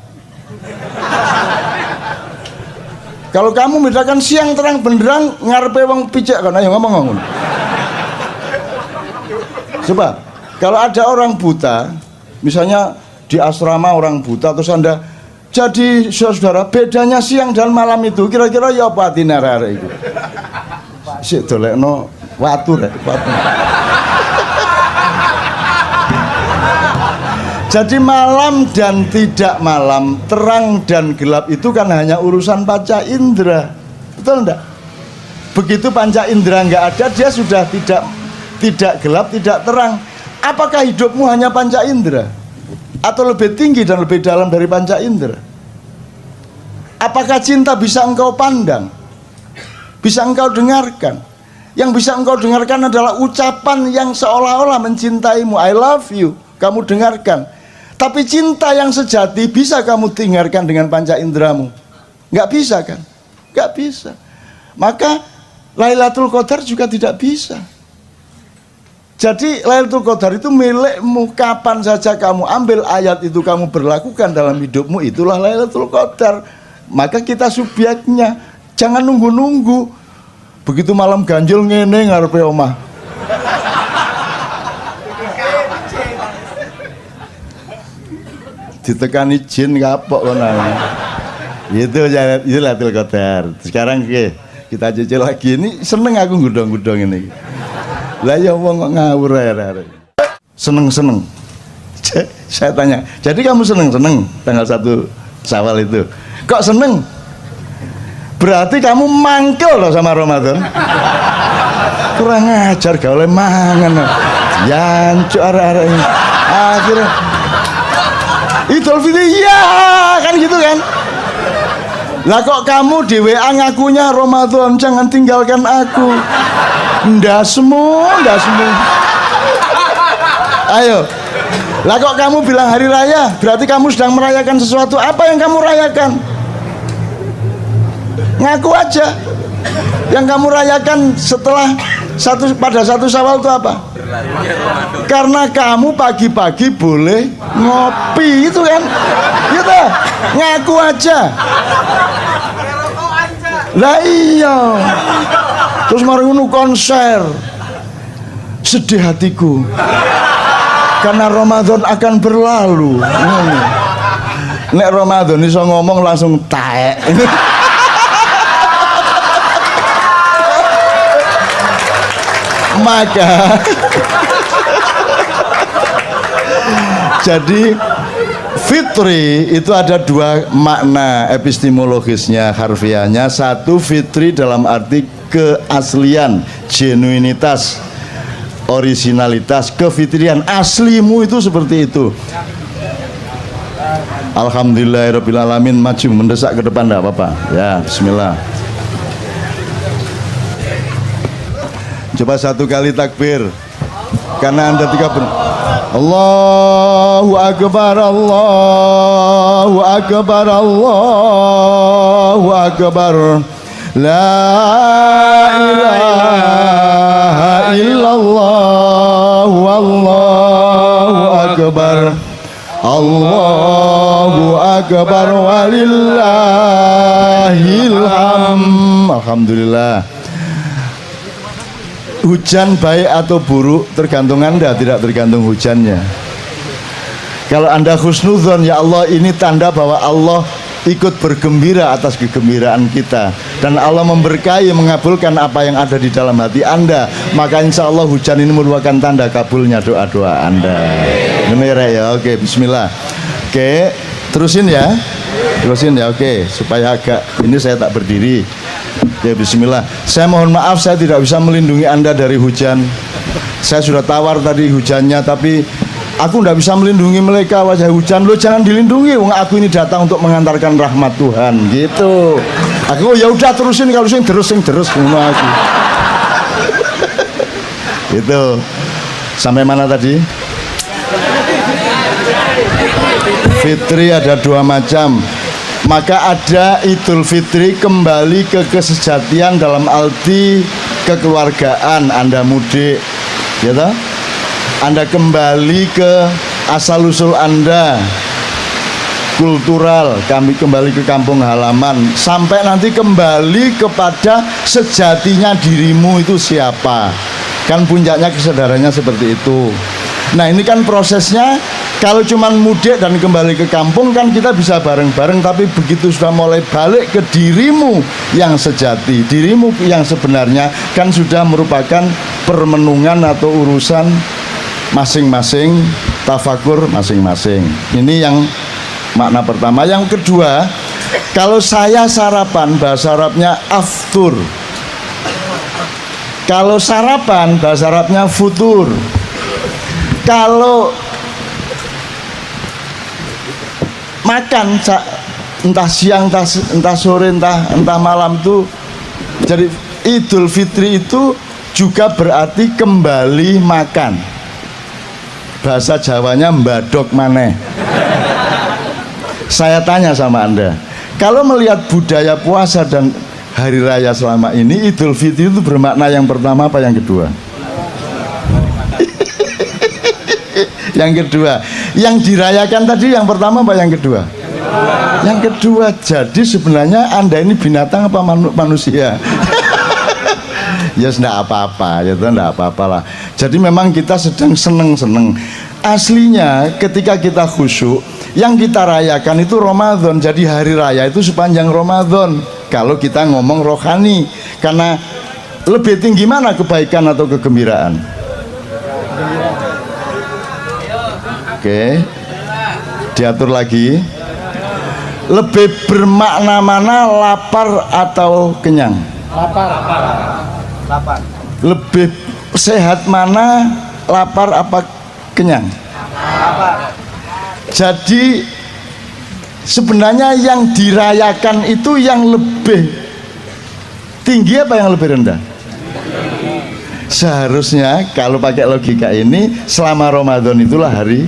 Kalau kamu bedakan siang terang benderang ngarepe wong picek kan, ayo ngomong. Coba, kalau ada orang buta, misalnya di asrama orang buta, terus Anda jadi saudara, bedanya siang dan malam itu kira-kira ya apa atine arek iku? Sik dolekno watu rek, watu. Jadi malam dan tidak malam, terang dan gelap itu kan hanya urusan panca indera, betul enggak? Begitu panca indera enggak ada, dia sudah tidak gelap, tidak terang. Apakah hidupmu hanya panca indera? Atau lebih tinggi dan lebih dalam dari panca indera? Apakah cinta bisa engkau pandang? Bisa engkau dengarkan? Yang bisa engkau dengarkan adalah ucapan yang seolah-olah mencintaimu, I love you, kamu dengarkan. Tapi cinta yang sejati bisa kamu dengarkan dengan panca inderamu? Nggak bisa kan? Nggak bisa. Maka Lailatul Qadar juga tidak bisa. Jadi Lailatul Qadar itu milikmu, kapan saja kamu ambil ayat itu kamu berlakukan dalam hidupmu, itulah Lailatul Qadar. Maka kita subjeknya, jangan nunggu-nunggu. Begitu malam ganjil ngene ngarepe omah. Ditekani jin kapok kono. Itu Lailatul Qadar. Sekarang kita cicil lagi, ini seneng aku gudong-gudong ini. Lah ya wong kok ngawur ae. Seneng. Saya tanya, jadi kamu seneng tanggal 1 Syawal itu? Kok seneng? Berarti kamu mangkel loh sama Ramadan. Kurang ajar gak oleh mangan. Yancuk arek-arek ini. Akhirnya Idul Fitri ya kan gitu kan. Lah kok kamu di WA ngakunya Ramadan, jangan tinggalkan aku. Ndak semua. Ayo. Lah kok kamu bilang hari raya, berarti kamu sedang merayakan sesuatu. Apa yang kamu rayakan? Ngaku aja. Yang kamu rayakan pada satu Syawal itu apa? Karena kamu pagi-pagi boleh ngopi itu kan, gitu. Ngaku aja. Lah iya. Terus mari ngono konser. Sedih hatiku. Karena Ramadan akan berlalu. Nek Ramadan iso ngomong langsung taek. Maka jadi fitri itu ada dua makna epistemologisnya, harfiahnya. Satu, fitri dalam arti keaslian, genuinitas, originalitas, kefitrian, aslimu itu seperti itu. Alhamdulillahirrabbilalamin. Maju mendesak ke depan, enggak apa-apa ya. Bismillah. Coba satu kali takbir. Karena Anda 30. Allahu Akbar, Allahu Akbar, Allahu Akbar. La ilaha illallah, Allahu Akbar. Allahu Akbar walillahil hamd. Alhamdulillah. Hujan baik atau buruk tergantung Anda, tidak tergantung hujannya. Kalau Anda husnudzon, ya Allah, ini tanda bahwa Allah ikut bergembira atas kegembiraan kita, dan Allah memberkahi, mengabulkan apa yang ada di dalam hati Anda, maka insya Allah hujan ini merupakan tanda kabulnya doa-doa Anda. Benar ya? Oke, bismillah. Oke, terusin ya. Oke, supaya agak ini saya tak berdiri. Ya, bismillah. Saya mohon maaf, saya tidak bisa melindungi Anda dari hujan. Saya sudah tawar tadi hujannya, tapi aku tidak bisa melindungi mereka wajah hujan. Lo jangan dilindungi, wong aku ini datang untuk mengantarkan rahmat Tuhan, gitu. Aku ya udah terusin, kalau sing terus ngono aku. Gitu. Sampai mana tadi? Fitri ada dua macam. Maka ada Idul Fitri kembali ke kesejatian dalam arti kekeluargaan. Anda mudik, ya toh? Anda kembali ke asal-usul Anda, kultural, kami kembali ke kampung halaman, sampai nanti kembali kepada sejatinya dirimu itu siapa. Kan puncaknya kesadarannya seperti itu. Nah, ini kan prosesnya. Kalau cuman mudik dan kembali ke kampung kan kita bisa bareng-bareng, tapi begitu sudah mulai balik ke dirimu yang sejati, dirimu yang sebenarnya, kan sudah merupakan permenungan atau urusan masing-masing, tafakur masing-masing. Ini yang makna pertama. Yang kedua, kalau saya sarapan, bahasa Arabnya aftur. Kalau sarapan, bahasa Arabnya futur. Kalau makan entah siang, entah sore, entah malam tuh, jadi Idul Fitri itu juga berarti kembali makan. Bahasa Jawanya mbadok maneh. Saya tanya sama Anda, kalau melihat budaya puasa dan hari raya selama ini, Idul Fitri itu bermakna yang pertama apa yang kedua? Yang kedua, yang dirayakan tadi yang pertama apa yang kedua? Yang kedua. Jadi sebenarnya Anda ini binatang apa manusia? Ya tidak apa-apa, ya tidak apa-apa lah. Jadi memang kita sedang seneng-seneng. Aslinya ketika kita khusyuk, yang kita rayakan itu Ramadan. Jadi hari raya itu sepanjang Ramadan. Kalau kita ngomong rohani, karena lebih tinggi mana kebaikan atau kegembiraan? Oke, diatur lagi. Lebih bermakna mana, lapar atau kenyang? Lapar. Lebih sehat mana, lapar apa kenyang? Jadi sebenarnya yang dirayakan itu yang lebih tinggi apa yang lebih rendah? Seharusnya kalau pakai logika ini selama Ramadan itulah hari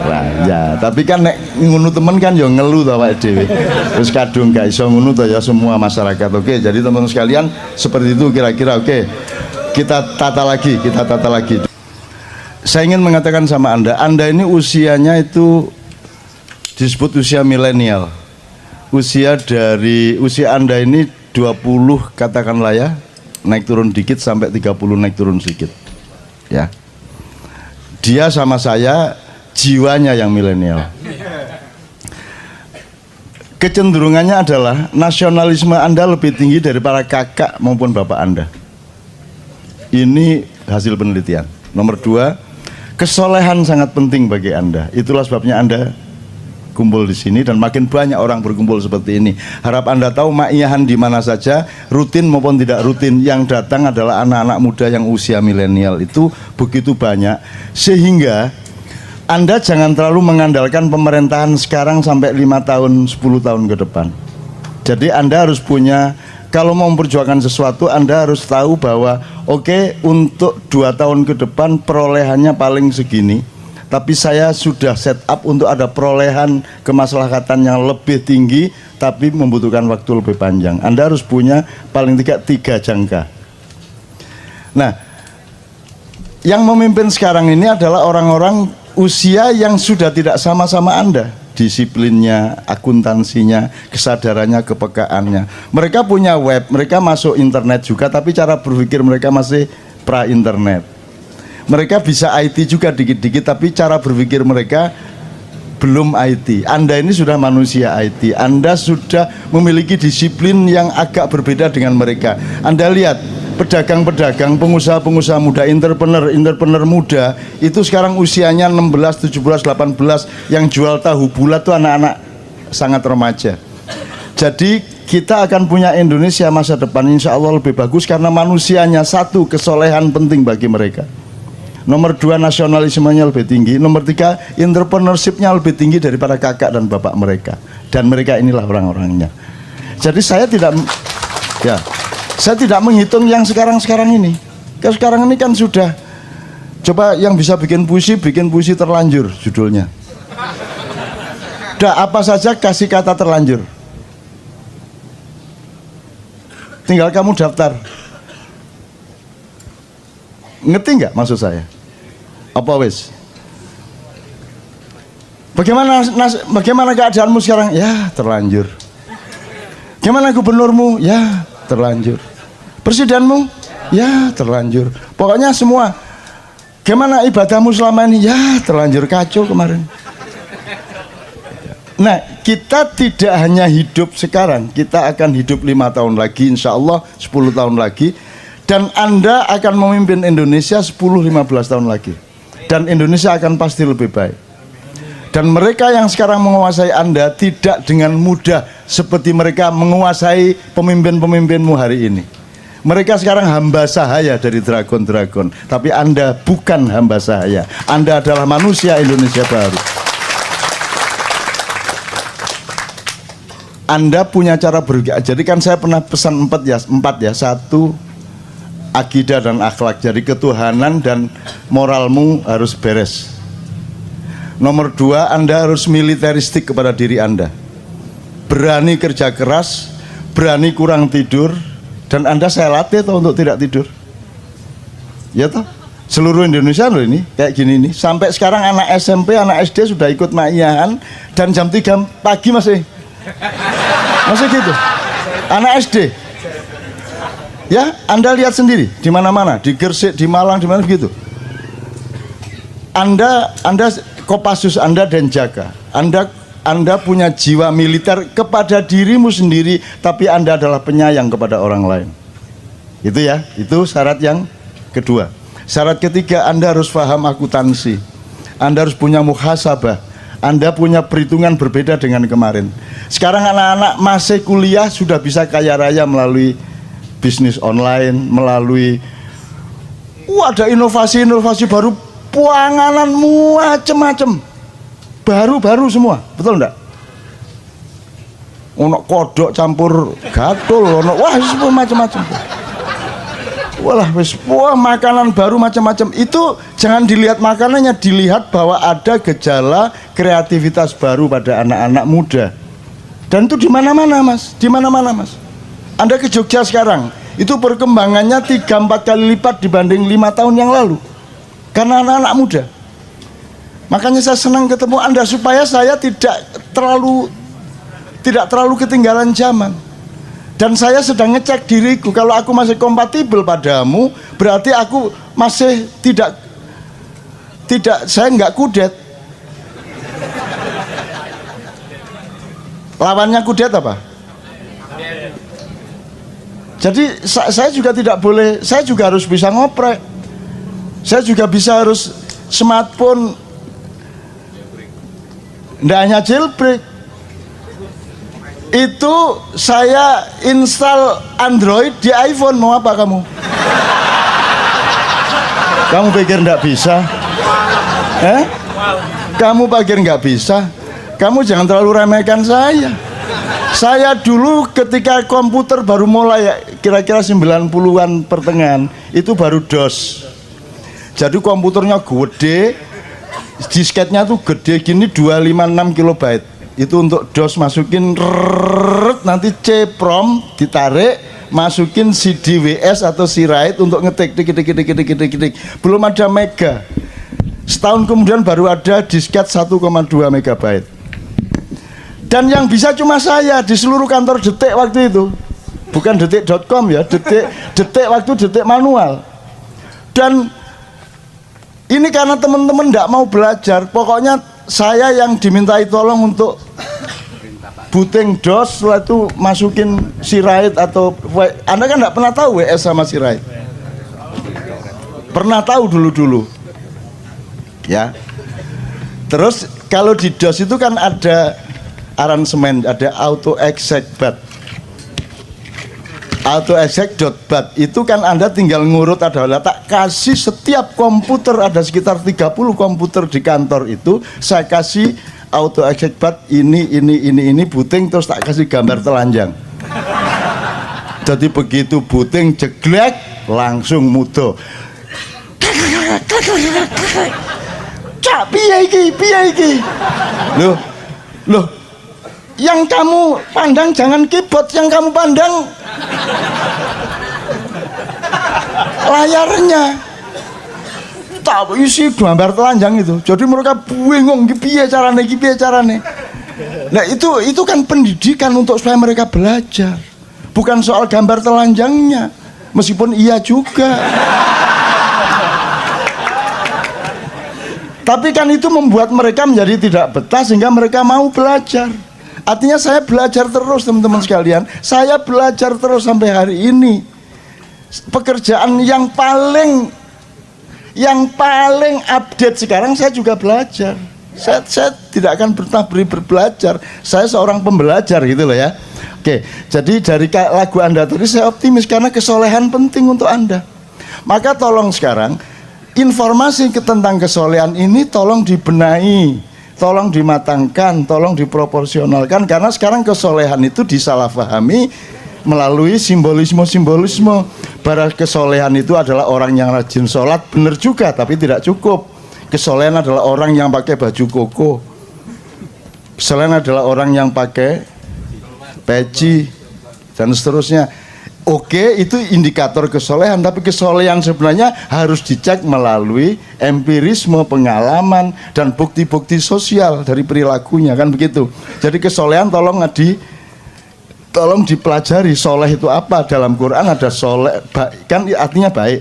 raya. Tapi kan nek ngunu temen kan yo ngeluh to awake dhewe. Terus kadung gak iso ngunu to ya semua masyarakat. Oke, jadi teman-teman sekalian seperti itu kira-kira. Oke. Kita tata lagi. Saya ingin mengatakan sama Anda ini usianya itu disebut usia milenial. Usia Anda ini 20 katakanlah ya, naik turun dikit sampai 30 naik turun sedikit. Ya. Dia sama saya jiwanya yang milenial. Kecenderungannya adalah nasionalisme Anda lebih tinggi dari para kakak maupun bapak Anda. Ini hasil penelitian. Nomor 2, kesolehan sangat penting bagi Anda. Itulah sebabnya Anda kumpul di sini dan makin banyak orang berkumpul seperti ini. Harap Anda tahu ma'iyahan di mana saja, rutin maupun tidak rutin, yang datang adalah anak-anak muda yang usia milenial itu begitu banyak, sehingga Anda jangan terlalu mengandalkan pemerintahan sekarang sampai 5 tahun, 10 tahun ke depan. Jadi Anda harus punya, kalau mau memperjuangkan sesuatu, Anda harus tahu bahwa oke, untuk 2 tahun ke depan perolehannya paling segini, tapi saya sudah set up untuk ada perolehan kemaslahatan yang lebih tinggi, tapi membutuhkan waktu lebih panjang. Anda harus punya paling tidak 3 jangka. Nah, yang memimpin sekarang ini adalah orang-orang usia yang sudah tidak sama-sama Anda, disiplinnya, akuntansinya, kesadarannya, kepekaannya. Mereka punya web, mereka masuk internet juga, tapi cara berpikir mereka masih pra-internet. Mereka bisa IT juga dikit-dikit, tapi cara berpikir mereka belum IT. Anda ini sudah manusia IT. Anda sudah memiliki disiplin yang agak berbeda dengan mereka. Anda lihat pedagang-pedagang, pengusaha-pengusaha muda, entrepreneur muda itu sekarang usianya 16, 17, 18, yang jual tahu bulat itu anak-anak sangat remaja. Jadi kita akan punya Indonesia masa depan insya Allah lebih bagus karena manusianya. Satu, kesolehan penting bagi mereka. Nomor 2, nasionalismenya lebih tinggi. Nomor 3, entrepreneurship-nya lebih tinggi daripada kakak dan bapak mereka. Dan mereka inilah orang-orangnya. Jadi saya tidak menghitung yang sekarang-sekarang ini. Kalau sekarang ini kan sudah, coba yang bisa bikin puisi terlanjur judulnya. Udah apa saja kasih kata terlanjur. Tinggal kamu daftar. Ngerti nggak maksud saya? Apa wes? Bagaimana keadaanmu sekarang? Ya terlanjur. Gimana gubernurmu? Ya terlanjur. Presidenmu? Ya terlanjur. Pokoknya semua. Gimana ibadahmu selama ini? Ya terlanjur, kacau kemarin. Nah, kita tidak hanya hidup sekarang, kita akan hidup 5 tahun lagi, insya Allah 10 tahun lagi. Dan Anda akan memimpin Indonesia 10-15 tahun lagi. Dan Indonesia akan pasti lebih baik. Dan mereka yang sekarang menguasai Anda tidak dengan mudah seperti mereka menguasai pemimpin-pemimpinmu hari ini. Mereka sekarang hamba sahaya dari dragon-dragon. Tapi Anda bukan hamba sahaya. Anda adalah manusia Indonesia baru. Anda punya cara berpikir. Jadi kan saya pernah pesan 4 ya. 1, akidah dan akhlak. Jadi ketuhanan dan moralmu harus beres. Nomor 2, Anda harus militeristik kepada diri Anda. Berani kerja keras, berani kurang tidur. Dan Anda saya latih toh untuk tidak tidur. Ya toh? Seluruh Indonesia loh ini kayak gini nih. Sampai sekarang anak SMP, anak SD sudah ikut ma'iyahan. Dan jam 3 pagi masih gitu. Anak SD. Ya, Anda lihat sendiri di mana-mana, di Gresik, di Malang, di mana begitu. Anda Kopassus, Anda Denjaka. Anda punya jiwa militer kepada dirimu sendiri, tapi Anda adalah penyayang kepada orang lain. Itu ya, itu syarat yang kedua. Syarat ketiga, Anda harus paham akuntansi. Anda harus punya muhasabah. Anda punya perhitungan berbeda dengan kemarin. Sekarang anak-anak masih kuliah sudah bisa kaya raya melalui bisnis online, melalui ada inovasi-inovasi baru, panganan macam-macam. Baru-baru semua, betul enggak? Ono kodok campur gatul, ono wah semua macam-macam. Wah, makanan baru macam-macam. Itu jangan dilihat makanannya, dilihat bahwa ada gejala kreativitas baru pada anak-anak muda. Dan itu di mana-mana, Mas. Di mana-mana, Mas. Anda ke Jogja sekarang, itu perkembangannya 3-4 kali lipat dibanding 5 tahun yang lalu. Karena anak-anak muda. Makanya saya senang ketemu Anda supaya saya tidak terlalu ketinggalan zaman. Dan saya sedang ngecek diriku, kalau aku masih kompatibel padamu, berarti aku masih tidak saya nggak kudet. Lawannya kudet apa? Jadi saya juga tidak boleh, saya juga harus bisa ngoprek. Saya juga harus smartphone. Nggak hanya jailbreak. Itu saya install Android di iPhone. Mau apa kamu? Kamu pikir nggak bisa? Kamu pikir nggak bisa? Kamu jangan terlalu remehkan saya. Saya dulu ketika komputer baru mulai, kira-kira 90-an pertengahan, itu baru DOS. Jadi komputernya gede, disketnya tuh gede gini, 256 kilobyte. Itu untuk DOS, masukin nanti C-prom ditarik, masukin CD WS atau C-write untuk ngetik tik. Belum ada mega. Setahun kemudian baru ada disket 1,2 megabyte. Dan yang bisa cuma saya di seluruh kantor Detik waktu itu. Bukan detik.com ya, detik waktu detik manual. Dan ini karena teman-teman enggak mau belajar, pokoknya saya yang dimintai tolong untuk booting DOS, setelah itu masukin C-write atau Anda kan nggak pernah tahu WS sama C-write. Pernah tahu dulu ya. Terus kalau di DOS itu kan ada aransemen, ada auto exec.bat. Auto exec.bat itu kan Anda tinggal ngurut, ada tak kasih setiap komputer, ada sekitar 30 komputer di kantor itu, saya kasih auto exec.bat ini booting, terus tak kasih gambar telanjang. Jadi begitu booting jeglek langsung mudo. Cak piye iki? Loh. Yang kamu pandang jangan keyboard, yang kamu pandang layarnya. Tak isi gambar telanjang itu. Jadi mereka bingung piye carane. Nah itu kan pendidikan untuk supaya mereka belajar. Bukan soal gambar telanjangnya. Meskipun iya juga. Tapi kan itu membuat mereka menjadi tidak betah sehingga mereka mau belajar. Artinya saya belajar terus, teman-teman sekalian. Saya belajar terus sampai hari ini. Pekerjaan yang paling update sekarang saya juga belajar. Saya tidak akan pernah belajar. Saya seorang pembelajar gitu loh ya. Oke, jadi dari lagu Anda tadi saya optimis karena kesolehan penting untuk Anda. Maka tolong sekarang informasi tentang kesolehan ini tolong dibenahi, tolong dimatangkan, tolong diproporsionalkan, karena sekarang kesolehan itu disalahpahami melalui simbolisme. Bahwa kesolehan itu adalah orang yang rajin sholat, benar juga, tapi tidak cukup. Kesolehan adalah orang yang pakai baju koko. Kesolehan adalah orang yang pakai peci dan seterusnya. Oke, itu indikator kesolehan, tapi kesolehan sebenarnya harus dicek melalui empirisme, pengalaman, dan bukti-bukti sosial dari perilakunya, kan begitu. Jadi kesolehan tolong dipelajari. Soleh itu apa? Dalam Quran ada soleh, kan artinya baik.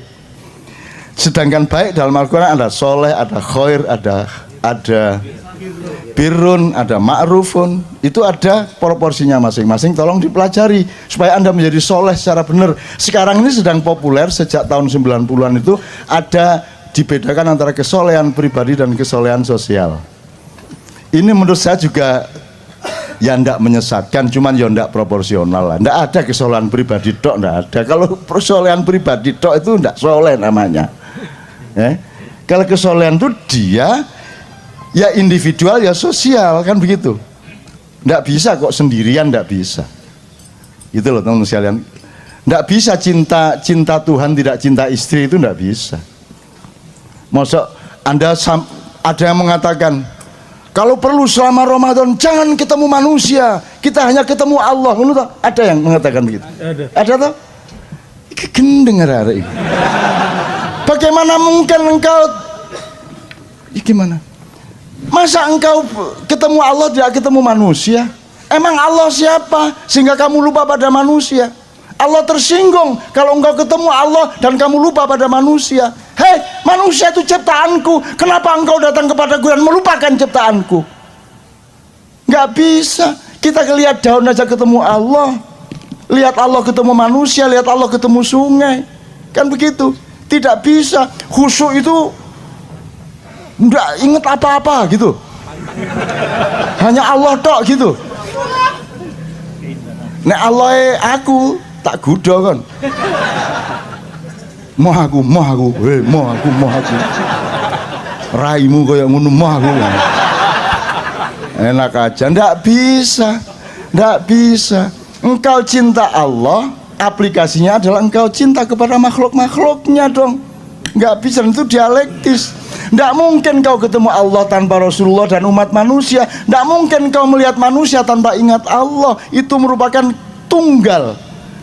Sedangkan baik dalam Al-Quran ada soleh, ada khair, ada birrun, ada ma'rufun. Itu ada proporsinya masing-masing, tolong dipelajari supaya Anda menjadi soleh secara benar. Sekarang ini sedang populer sejak tahun 90-an itu ada dibedakan antara kesolehan pribadi dan kesolehan sosial. Ini menurut saya juga ya ndak menyesatkan, cuman ya ndak proporsional lah. Ndak ada kesalahan pribadi tok, ndak ada. Kalau kesalahan pribadi tok itu ndak soleh namanya. Kalau kesolehan itu dia ya individual ya sosial kan begitu. Ndak bisa kok sendirian, ndak bisa. Gitu loh teman-teman sekalian. Ndak bisa cinta Tuhan tidak cinta istri, itu ndak bisa. Masa ada yang mengatakan kalau perlu selama Ramadan jangan ketemu manusia, kita hanya ketemu Allah. Ada yang mengatakan begitu? Ada toh? Gendeng arek. Bagaimana mungkin engkau gimana? Masa engkau ketemu Allah tidak ketemu manusia? Emang Allah siapa sehingga kamu lupa pada manusia? Allah tersinggung kalau engkau ketemu Allah dan kamu lupa pada manusia. Hei, manusia itu ciptaanku, kenapa engkau datang kepadaku dan melupakan ciptaanku? Nggak bisa. Kita lihat daun aja ketemu Allah, lihat Allah ketemu manusia, lihat Allah ketemu sungai, kan begitu. Tidak bisa. Khusyuk itu nggak inget apa-apa gitu, hanya Allah tok gitu. Nek Allah aku tak gudo kan. Moh aku. Raimu kaya ngono moh aku. Enak aja, ndak bisa. Engkau cinta Allah, aplikasinya adalah engkau cinta kepada makhluk-makhluknya dong. Nggak bisa, itu dialektis. Nggak mungkin kau ketemu Allah tanpa Rasulullah dan umat manusia. Nggak mungkin kau melihat manusia tanpa ingat Allah. Itu merupakan tunggal.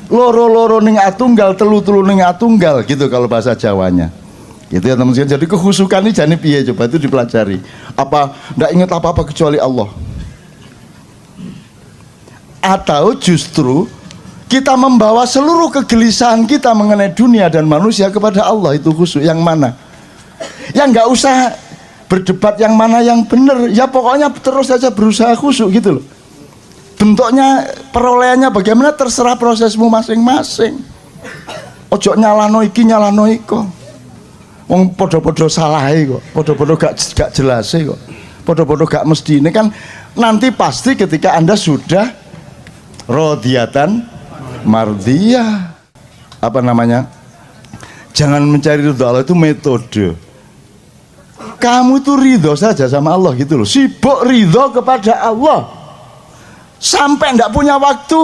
Loro-loro ning atunggal, telu-telu ning atunggal gitu kalau bahasa Jawanya. Gitu ya teman-teman. Jadi kehusukan ini jane piye, coba itu dipelajari. Apa ndak ingat apa-apa kecuali Allah? Atau justru kita membawa seluruh kegelisahan kita mengenai dunia dan manusia kepada Allah, itu khusyuk yang mana? Ya nggak usah berdebat yang mana yang benar. Ya pokoknya terus saja berusaha khusyuk gitu loh. Bentuknya, perolehannya bagaimana terserah prosesmu masing-masing. Ojo nyalano iki nyalano iko. Wong podo-podo salah kok, podo-podo gak jelas kok, podo-podo gak mesti. Ini kan nanti pasti ketika Anda sudah rodiyatan mardiyah, apa namanya? Jangan mencari ridho Allah, itu metode. Kamu itu ridho saja sama Allah gitu loh. Sibuk ridho kepada Allah. Sampai ndak punya waktu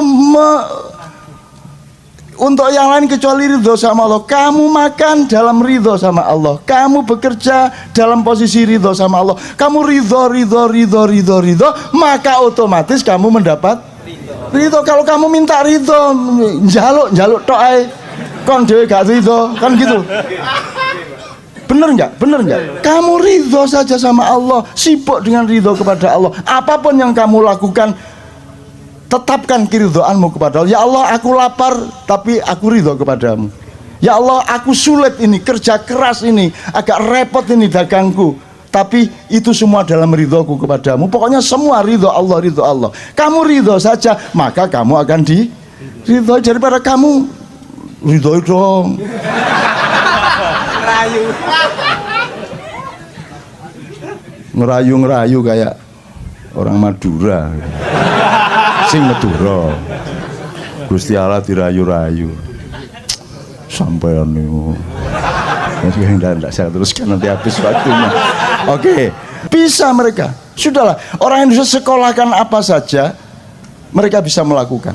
untuk yang lain kecuali ridho sama Allah. Kamu makan dalam ridho sama Allah, kamu bekerja dalam posisi ridho sama Allah, kamu ridho, maka otomatis kamu mendapat ridho. Kalau kamu minta ridho, njaluk tok ae, kon dhewe gak ridho, kan gitu. Bener nggak? Kamu ridho saja sama Allah, sibuk dengan ridho kepada Allah. Apapun yang kamu lakukan, tetapkan keridhoanmu kepada Allah. Ya Allah, aku lapar tapi aku ridho kepadamu. Ya Allah, aku sulit ini, kerja keras ini, agak repot ini dagangku, tapi itu semua dalam ridhoku kepadamu. Pokoknya semua ridho Allah. Kamu ridho saja, maka kamu akan diridhoi. Daripada kamu ridhoi dong, ngerayu kayak orang Madura. Sing Madura, Gusti Allah dirayu-rayu. Sampean niku. Ndak saya teruskan, nanti habis waktunya. Oke, bisa mereka. Sudahlah, orang Indonesia sekolahkan apa saja mereka bisa melakukan.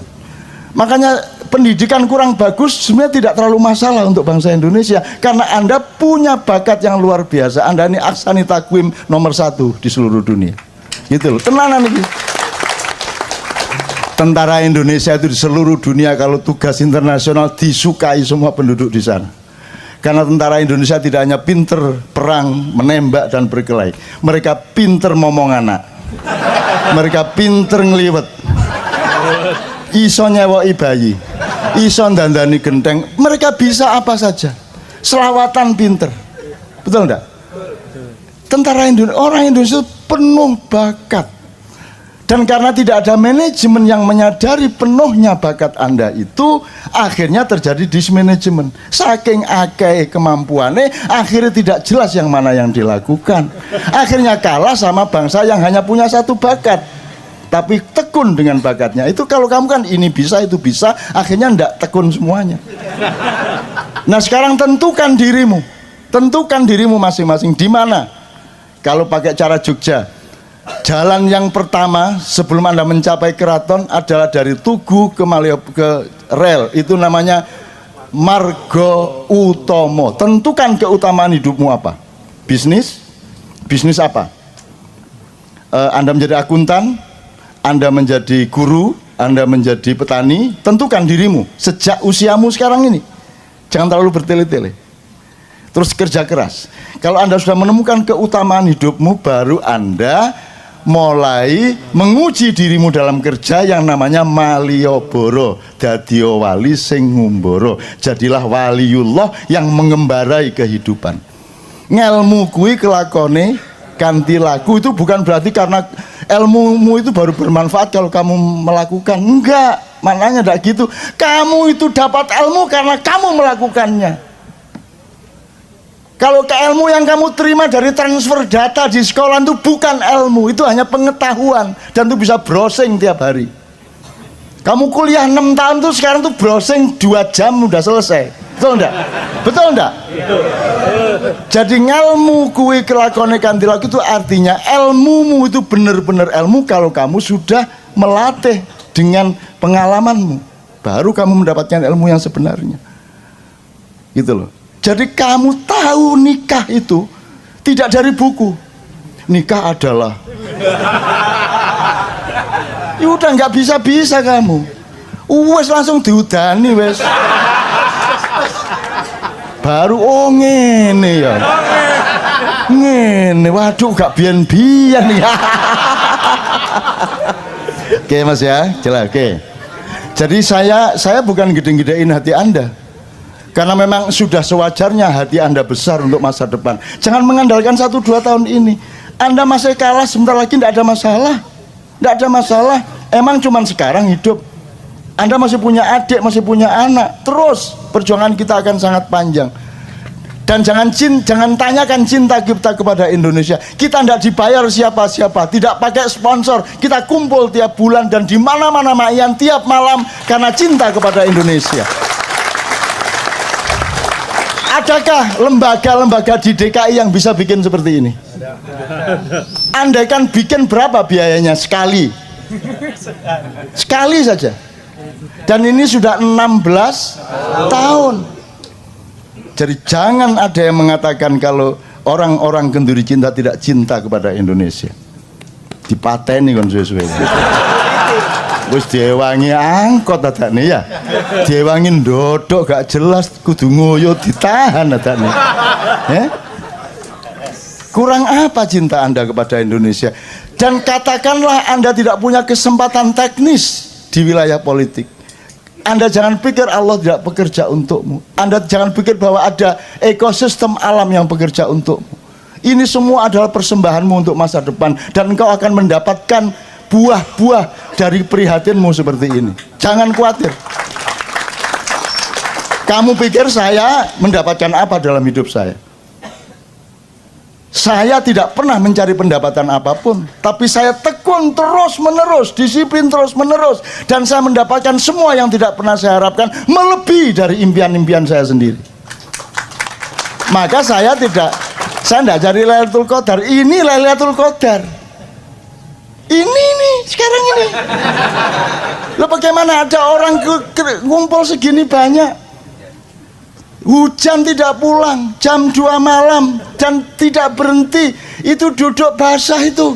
Makanya pendidikan kurang bagus sebenarnya tidak terlalu masalah untuk bangsa Indonesia, karena Anda punya bakat yang luar biasa. Anda ini aksani takwim nomor 1 di seluruh dunia. Gitu loh, tenanan ini. Tentara Indonesia itu di seluruh dunia kalau tugas internasional disukai semua penduduk di sana. Karena tentara Indonesia tidak hanya pinter perang, menembak dan berkelahi, mereka pinter ngomong anak, mereka pinter ngeliwet, iso nyewoi bayi, iso dandani genteng, mereka bisa apa saja, selawatan pinter, betul enggak? Tentara Indonesia, orang Indonesia penuh bakat. Dan karena tidak ada manajemen yang menyadari penuhnya bakat Anda itu, akhirnya terjadi dismanajemen. Saking akeh kemampuannya, akhirnya tidak jelas yang mana yang dilakukan. Akhirnya kalah sama bangsa yang hanya punya satu bakat, tapi tekun dengan bakatnya. Itu kalau kamu kan ini bisa, itu bisa, akhirnya ndak tekun semuanya. Nah sekarang tentukan dirimu masing-masing di mana. Kalau pakai cara Jogja, jalan yang pertama sebelum Anda mencapai keraton adalah dari Tugu ke ke rel. Itu namanya marga utama. Tentukan keutamaan hidupmu apa. Bisnis apa? Anda menjadi akuntan, Anda menjadi guru, Anda menjadi petani. Tentukan dirimu sejak usiamu sekarang ini. Jangan terlalu bertele-tele. Terus kerja keras. Kalau Anda sudah menemukan keutamaan hidupmu, baru Anda mulai menguji dirimu dalam kerja yang namanya maliyoboro, dadio wali sing ngumboro. Jadilah waliullah yang mengembarai kehidupan. Ngelmu kui kelakone ganti laku. Itu bukan berarti karena ilmumu itu baru bermanfaat kalau kamu melakukan. Enggak, maknanya enggak gitu. Kamu itu dapat ilmu karena kamu melakukannya. Kalau ilmu yang kamu terima dari transfer data di sekolah itu bukan ilmu, itu hanya pengetahuan, dan itu bisa browsing tiap hari. Kamu kuliah 6 tahun tuh sekarang tuh browsing 2 jam udah selesai. Betul enggak? Betul enggak? Jadi ngelmu kui kelakone kanthi laku itu artinya ilmumu itu benar-benar ilmu kalau kamu sudah melatih dengan pengalamanmu. Baru kamu mendapatkan ilmu yang sebenarnya. Gitu loh. Jadi kamu tahu nikah itu tidak dari buku. Nikah adalah. Ya udah nggak bisa kamu. Wes langsung diudani wes. Baru oh ngene ya. Ngene, waduh gak biyen-biyen ya. Oke Mas ya, jelas oke. Jadi saya bukan gede-gedein hati Anda. Karena memang sudah sewajarnya hati Anda besar untuk masa depan. Jangan mengandalkan 1-2 tahun ini. Anda masih kalah, sebentar lagi tidak ada masalah. Tidak ada masalah. Emang cuman sekarang hidup. Anda masih punya adik, masih punya anak. Terus perjuangan kita akan sangat panjang. Dan jangan tanyakan cinta kita kepada Indonesia. Kita tidak dibayar siapa-siapa, tidak pakai sponsor. Kita kumpul tiap bulan dan di mana-mana mayan tiap malam karena cinta kepada Indonesia. Adakah lembaga-lembaga di DKI yang bisa bikin seperti ini? Andaikan bikin berapa biayanya sekali? Sekali saja. Dan ini sudah 16 tahun. Jadi jangan ada yang mengatakan kalau orang-orang Kenduri Cinta tidak cinta kepada Indonesia. Dipateni kon suwe-suwe. Wis diewangi angkot adane ya. Diewangi ndodok gak jelas kudu ngoyo ditahan adane. Kurang apa cinta Anda kepada Indonesia? Dan katakanlah Anda tidak punya kesempatan teknis di wilayah politik. Anda jangan pikir Allah tidak bekerja untukmu. Anda jangan pikir bahwa ada ekosistem alam yang bekerja untukmu. Ini semua adalah persembahanmu untuk masa depan. Dan engkau akan mendapatkan buah-buah dari prihatinmu seperti ini. Jangan khawatir. Kamu pikir saya mendapatkan apa dalam hidup saya? Saya tidak pernah mencari pendapatan apapun, tapi saya tekun terus menerus, disiplin terus menerus, dan saya mendapatkan semua yang tidak pernah saya harapkan, melebihi dari impian-impian saya sendiri. Maka saya tidak cari Lailatul Qadar. Ini Lailatul Qadar. Ini nih sekarang ini. Loh bagaimana ada orang ngumpul segini banyak? Hujan tidak pulang, jam 2 malam dan tidak berhenti. Itu duduk basah itu.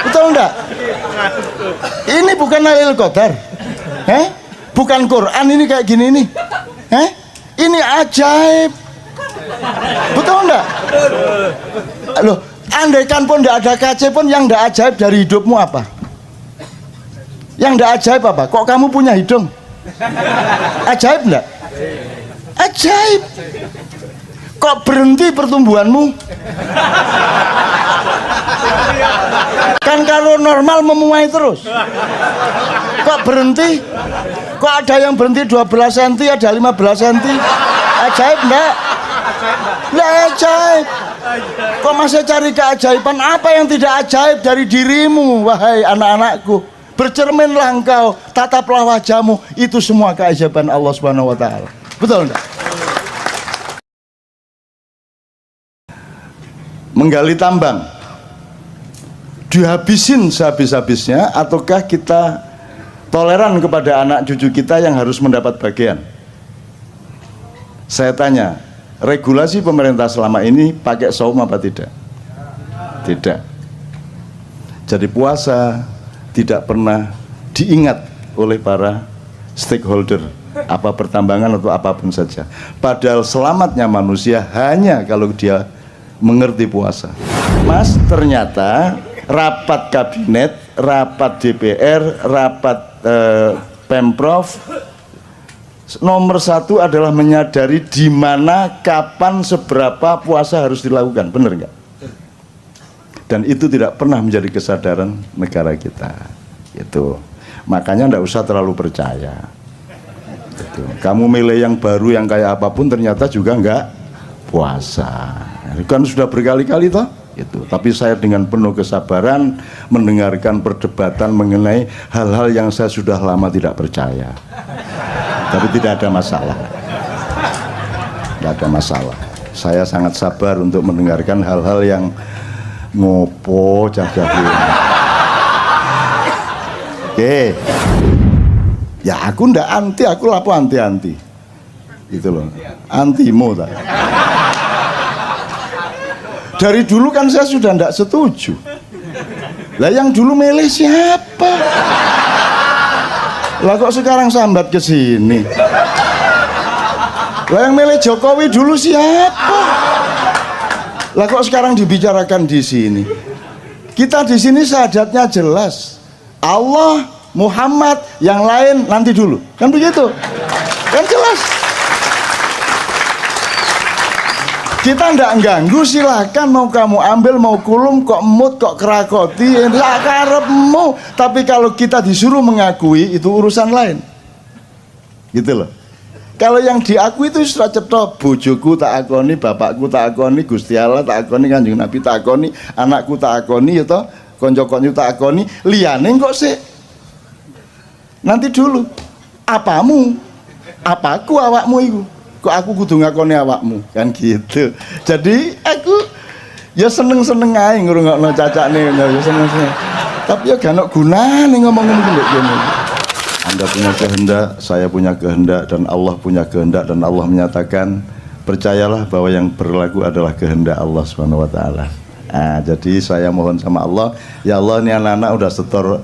Betul enggak? Ini bukan Lailatul Qadar. Bukan Quran ini kayak gini nih. Ini ajaib. Betul enggak? Loh, andaikan pun enggak ada KC pun yang enggak ajaib dari hidupmu apa? Yang enggak ajaib apa? Kok kamu punya hidung? Ajaib enggak? Ajaib. Kok berhenti pertumbuhanmu? Kan karo normal memuai terus. Kok berhenti? Kok ada yang berhenti 12 cm, ada 15 cm? Ajaib enggak? Enggak ajaib. Kok masih cari keajaiban? Apa yang tidak ajaib dari dirimu, wahai anak-anakku? Bercerminlah engkau, tataplah wajahmu. Itu semua keajaiban Allah Subhanahu wa taala. Betul enggak? Menggali tambang dihabisin sehabis-habisnya, ataukah kita toleran kepada anak cucu kita yang harus mendapat bagian? Saya tanya, regulasi pemerintah selama ini pakai saum apa tidak? Tidak. Jadi puasa tidak pernah diingat oleh para stakeholder, apa pertambangan atau apapun saja. Padahal selamatnya manusia hanya kalau dia mengerti puasa. Mas, ternyata rapat kabinet, rapat DPR, rapat Pemprov, nomor satu adalah menyadari di mana, kapan, seberapa puasa harus dilakukan. Benar nggak? Dan itu tidak pernah menjadi kesadaran negara kita. Itu makanya nggak usah terlalu percaya. Itu. Kamu milih yang baru yang kayak apapun ternyata juga nggak puasa. Kan sudah berkali-kali toh. Itu. Tapi saya dengan penuh kesabaran mendengarkan perdebatan mengenai hal-hal yang saya sudah lama tidak percaya. Tapi tidak ada masalah. Tidak ada masalah. Saya sangat sabar untuk mendengarkan hal-hal yang ngopo jaga-jaga. Oke. Ya aku ndak anti, aku lapo anti-anti. Gitu loh. Antimo tak. Dari dulu kan saya sudah ndak setuju. Lah yang dulu milih siapa? Lah kok sekarang sambat ke sini? Lah yang milih Jokowi dulu siapa? Lah kok sekarang dibicarakan di sini? Kita di sini syahadatnya jelas. Allah, Muhammad, yang lain nanti dulu. Kan begitu? Kan jelas. Kita ndak ganggu, silakan mau kamu ambil, mau kulum, kok emut, kok kerakoti, lah karepmu. Tapi kalau kita disuruh mengakui itu urusan lain. Gitu loh. Kalau yang diakui itu sudah cetok, bojoku tak akoni, bapakku tak akoni, Gusti Allah tak akoni, Kanjeng Nabi tak akoni, anakku tak akoni, ya toh, konco-konco tak akoni, liyane kok sih. Nanti dulu. Apamu? Apaku awakmu itu? Kok aku kudu ngakoni awakmu? Kan gitu. Jadi aku ya seneng-seneng ae ngrungokno cacakne, ya seneng-seneng. Tapi ya gak ono gunane ngomongin iki lho kene. Anda punya kehendak, saya punya kehendak, dan Allah punya kehendak, dan Allah menyatakan percayalah bahwa yang berlaku adalah kehendak Allah Subhanahu wa taala. Nah, jadi saya mohon sama Allah, ya Allah ini anak-anak udah setor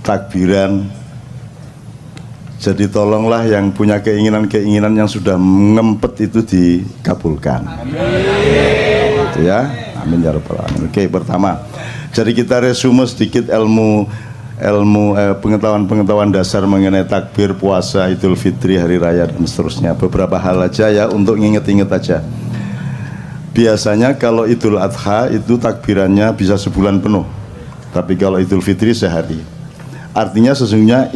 takbiran. Jadi tolonglah yang punya keinginan-keinginan yang sudah ngempet itu dikabulkan. Amin. Gitu ya. Amin ya rabbal alamin. Oke, pertama. Jadi kita resume sedikit pengetahuan dasar mengenai takbir, puasa, Idul Fitri, hari raya dan seterusnya. Beberapa hal aja ya untuk nginget-inget aja. Biasanya kalau Idul Adha itu takbirannya bisa sebulan penuh. Tapi kalau Idul Fitri sehari. Artinya sesungguhnya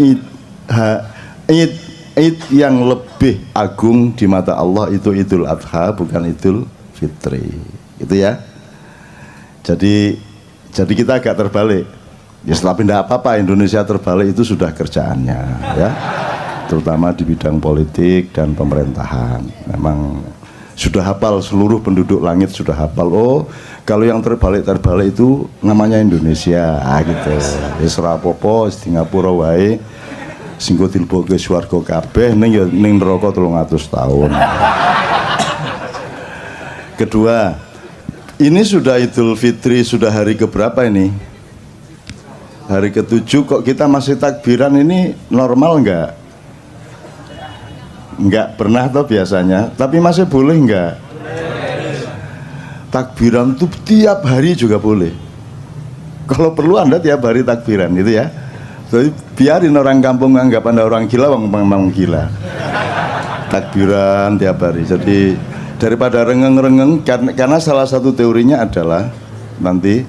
Id yang lebih agung di mata Allah itu Idul Adha, bukan Idul Fitri. Itu ya. Jadi kita agak terbalik. Ya setelah pindah apa-apa, Indonesia terbalik itu sudah kerjaannya ya. Terutama di bidang politik dan pemerintahan. Memang sudah hafal, seluruh penduduk langit sudah hafal. Oh, kalau yang terbalik itu namanya Indonesia. Gitu. Wis ora apa-apa, Singapura wae. Sing go dilebokke swarga kabeh ning neraka 300 tahun. Kedua, ini sudah Idul Fitri, sudah hari keberapa ini? Hari ke-7 kok kita masih takbiran, ini normal enggak? Enggak pernah toh biasanya, tapi masih boleh enggak? Takbiran tuh tiap hari juga boleh. Kalau perlu Anda tiap hari takbiran gitu ya. Jadi biarin orang kampung anggap Anda orang gila, memang gila. Takbiran tiap hari. Jadi daripada rengeng-rengeng, karena salah satu teorinya adalah nanti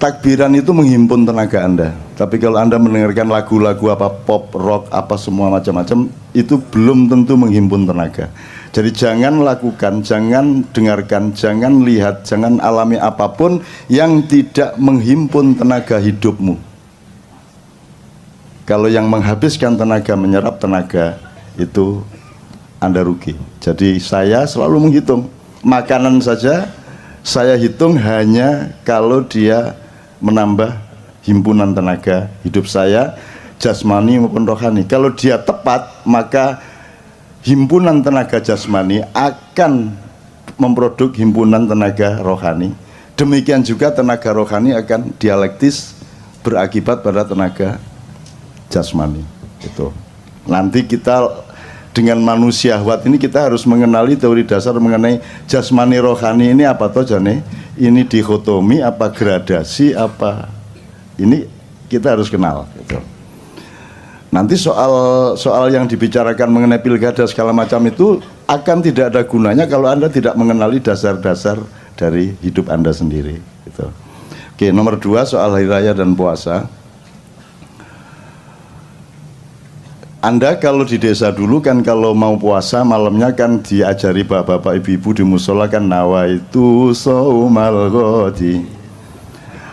takbiran itu menghimpun tenaga Anda. Tapi kalau Anda mendengarkan lagu-lagu apa pop, rock, apa semua macam-macam, itu belum tentu menghimpun tenaga. Jadi jangan lakukan, jangan dengarkan, jangan lihat, jangan alami apapun yang tidak menghimpun tenaga hidupmu. Kalau yang menghabiskan tenaga, menyerap tenaga, itu Anda rugi. Jadi saya selalu menghitung. Makanan saja saya hitung hanya kalau dia menambah himpunan tenaga hidup saya, jasmani maupun rohani. Kalau dia tepat, maka himpunan tenaga jasmani akan memproduk himpunan tenaga rohani. Demikian juga tenaga rohani akan dialektis berakibat pada tenaga jasmani. Itu. Nanti kita dengan manusia syahwat ini kita harus mengenali teori dasar mengenai jasmani rohani ini apa toh jane? Ini dikotomi apa gradasi apa? Ini kita harus kenal gitu. Nanti soal yang dibicarakan mengenai pilkada segala macam itu akan tidak ada gunanya kalau Anda tidak mengenali dasar-dasar dari hidup Anda sendiri gitu. Oke, nomor 2 soal hari raya dan puasa. Anda kalau di desa dulu kan kalau mau puasa malamnya kan diajari bapak-bapak ibu-ibu di musola kan nawaitu saumal ghadi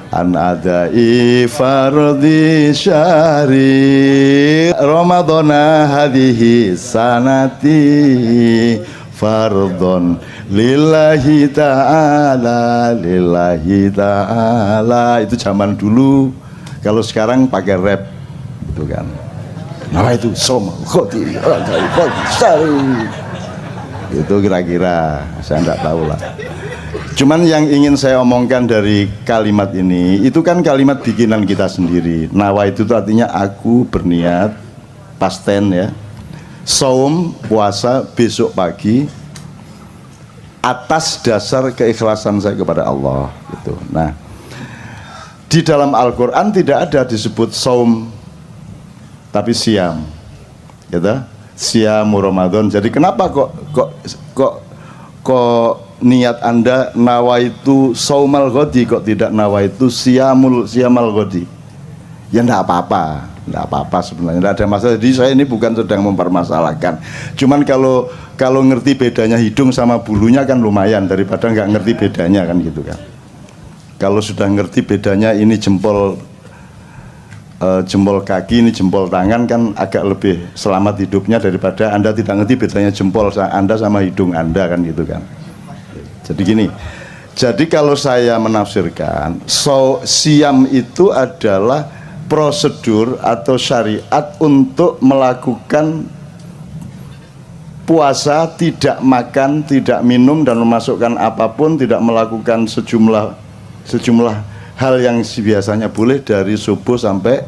an adai fardhi syahri ramadhana hadhihi sanati fardhon lillahi ta'ala itu zaman dulu. Kalau sekarang pakai rap itu kan. Nah itu som khoti itu kira-kira saya tidak tahu lah. Cuman yang ingin saya omongkan dari kalimat ini itu kan kalimat bikinan kita sendiri. Nawa itu artinya aku berniat, pasten ya, saum puasa besok pagi atas dasar keikhlasan saya kepada Allah gitu. Nah di dalam Al-Quran tidak ada disebut saum tapi siam, gitu, siam Ramadan. Jadi kenapa kok niat Anda nawaitu saumal ghadi kok tidak nawaitu siamal ghadi? Ya enggak apa-apa sebenarnya, enggak ada masalah. Jadi saya ini bukan sedang mempermasalahkan. Cuman kalau ngerti bedanya hidung sama bulunya kan lumayan daripada nggak ngerti bedanya kan gitu kan. Kalau sudah ngerti bedanya ini jempol kaki ini jempol tangan kan agak lebih selamat hidupnya daripada Anda tidak ngerti bedanya jempol Anda sama hidung Anda kan gitu kan. Jadi gini, jadi kalau saya menafsirkan siam itu adalah prosedur atau syariat untuk melakukan puasa, tidak makan, tidak minum dan memasukkan apapun, tidak melakukan sejumlah hal yang biasanya boleh dari subuh sampai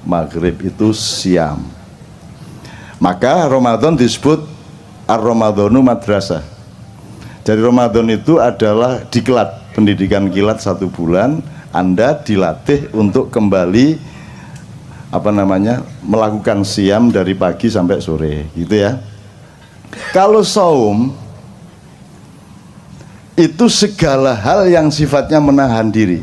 maghrib, itu siam. Maka Ramadan disebut ar-Ramadhanu madrasah. Jadi Ramadan itu adalah diklat, pendidikan kilat 1 bulan. Anda dilatih untuk kembali melakukan siam dari pagi sampai sore gitu ya. Kalau saum itu segala hal yang sifatnya menahan diri.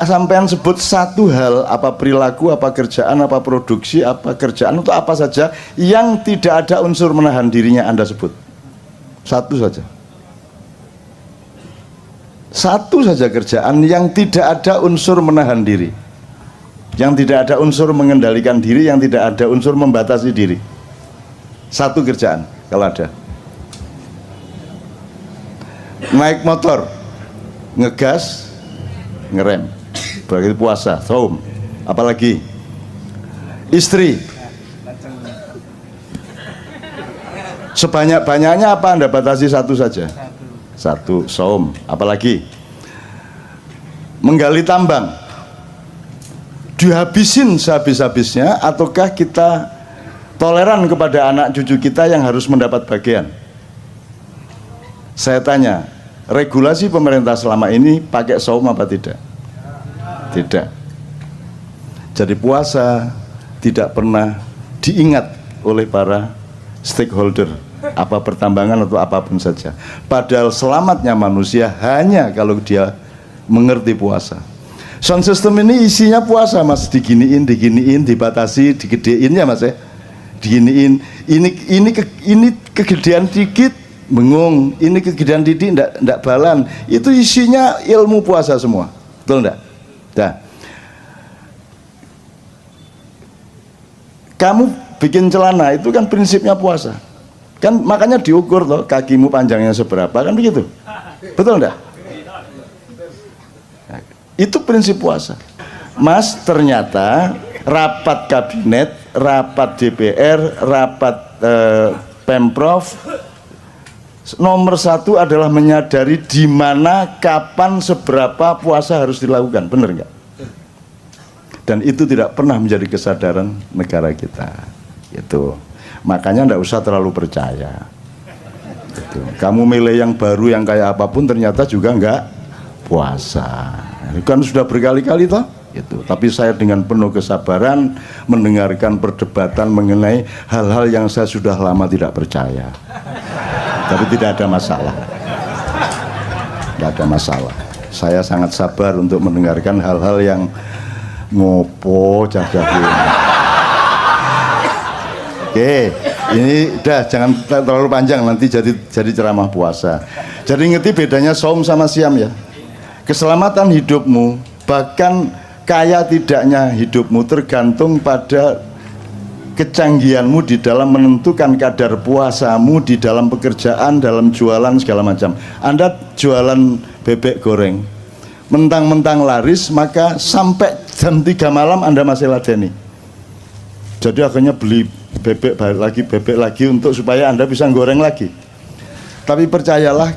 Sampean sebut satu hal, apa perilaku, apa kerjaan, apa produksi, apa kerjaan untuk apa saja yang tidak ada unsur menahan dirinya Anda sebut. Satu saja kerjaan yang tidak ada unsur menahan diri, yang tidak ada unsur mengendalikan diri, yang tidak ada unsur membatasi diri. Satu kerjaan kalau ada. Naik motor, ngegas, ngerem, berarti puasa, saum. Apalagi istri, sebanyak-banyaknya apa Anda batasi satu saja? Satu, saum. Apalagi menggali tambang, dihabisin sehabis-habisnya ataukah kita toleran kepada anak cucu kita yang harus mendapat bagian? Saya tanya, regulasi pemerintah selama ini pakai saum apa tidak? Tidak. Jadi puasa tidak pernah diingat oleh para stakeholder apa pertambangan atau apapun saja. Padahal selamatnya manusia hanya kalau dia mengerti puasa. Sound system ini isinya puasa, Mas. Diginiin, dibatasi, digedein ya, Mas ya. Diginiin, ini kegedean dikit bengung, ini kegedean dikit ndak balan. Itu isinya ilmu puasa semua. Betul ndak? Dah. Kamu bikin celana itu kan prinsipnya puasa. Kan makanya diukur toh kakimu panjangnya seberapa, kan begitu. Betul enggak? Nah, itu prinsip puasa. Mas, ternyata rapat kabinet, rapat DPR, rapat Pemprov nomor satu adalah menyadari di mana, kapan, seberapa puasa harus dilakukan. Benar enggak? Dan itu tidak pernah menjadi kesadaran negara kita. Itu makanya ndak usah terlalu percaya. Itu. Kamu milih yang baru yang kayak apapun ternyata juga enggak puasa. Itu kan sudah berkali-kali toh. Itu. Tapi saya dengan penuh kesabaran mendengarkan perdebatan mengenai hal-hal yang saya sudah lama tidak percaya. Tapi tidak ada masalah. Tidak ada masalah. Saya sangat sabar untuk mendengarkan hal-hal yang ngopo cah-cah. Oke, ini udah jangan terlalu panjang, nanti jadi ceramah puasa. Jadi ngerti bedanya saum sama siam ya. Keselamatan hidupmu, bahkan kaya tidaknya hidupmu tergantung pada kecanggihanmu di dalam menentukan kadar puasamu di dalam pekerjaan, dalam jualan segala macam. Anda jualan bebek goreng, mentang-mentang laris, maka sampai jam 3 malam Anda masih ladeni. Jadi akhirnya beli bebek lagi untuk supaya Anda bisa goreng lagi. Tapi percayalah,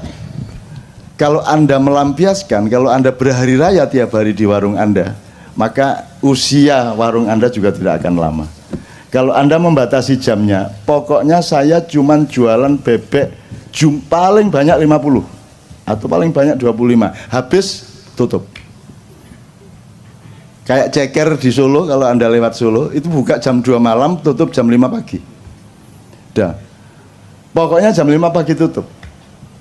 kalau Anda melampiaskan, kalau Anda berhari raya tiap hari di warung Anda, maka usia warung Anda juga tidak akan lama. Kalau Anda membatasi jamnya, pokoknya saya cuman jualan bebek paling banyak 50 atau paling banyak 25, habis tutup. Kayak ceker di Solo, kalau Anda lewat Solo itu buka jam 2 malam, tutup jam 5 pagi. Dah. Pokoknya jam 5 pagi tutup.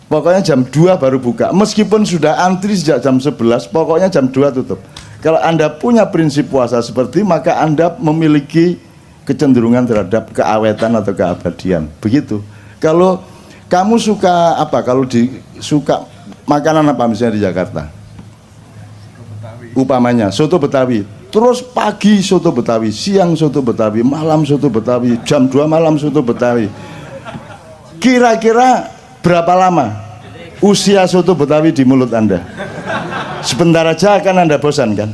Pokoknya jam 2 baru buka. Meskipun sudah antri sejak jam 11, pokoknya jam 2 tutup. Kalau Anda punya prinsip puasa seperti, maka Anda memiliki kecenderungan terhadap keawetan atau keabadian. Begitu. Kalau kamu suka apa? Kalau suka makanan apa misalnya di Jakarta? Upamanya soto Betawi, terus pagi soto Betawi, siang soto Betawi, malam soto Betawi, jam 2 malam soto Betawi. Kira-kira berapa lama usia soto Betawi di mulut Anda? Sebentar aja akan Anda bosan kan?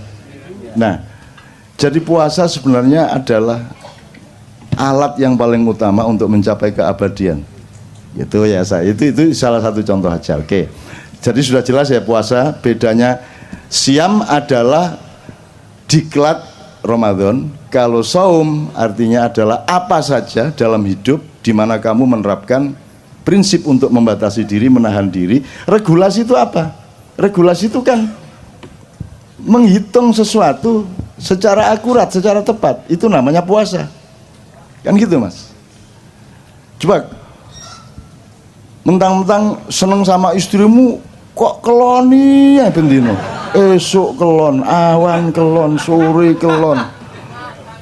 Nah, jadi puasa sebenarnya adalah alat yang paling utama untuk mencapai keabadian. Gitu ya, itu salah satu contoh aja. Oke. Jadi sudah jelas ya puasa bedanya. Siam adalah diklat Ramadan. Kalau saum artinya adalah apa saja dalam hidup di mana kamu menerapkan prinsip untuk membatasi diri, menahan diri. Regulasi itu apa? Regulasi itu kan menghitung sesuatu secara akurat, secara tepat. Itu namanya puasa. Kan gitu, Mas. Coba mentang-mentang seneng sama istrimu kok keloni ya bendino. Esok kelon, awan kelon, sore kelon.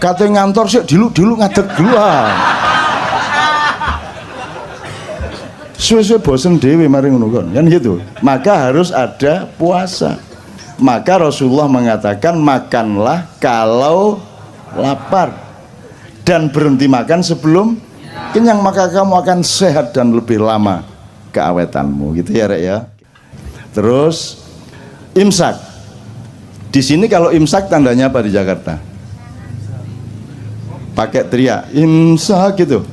Kate ngantor sih dilu ngadeg dulu ah. Suwe-suwe bosen dewe mari ngono kan gitu. Maka harus ada puasa. Maka Rasulullah mengatakan makanlah kalau lapar dan berhenti makan sebelum kenyang, maka kamu akan sehat dan lebih lama keawetanmu gitu ya Rek ya. Terus imsak. Di sini kalau imsak tandanya apa di Jakarta? Pakai teriak imsak gitu.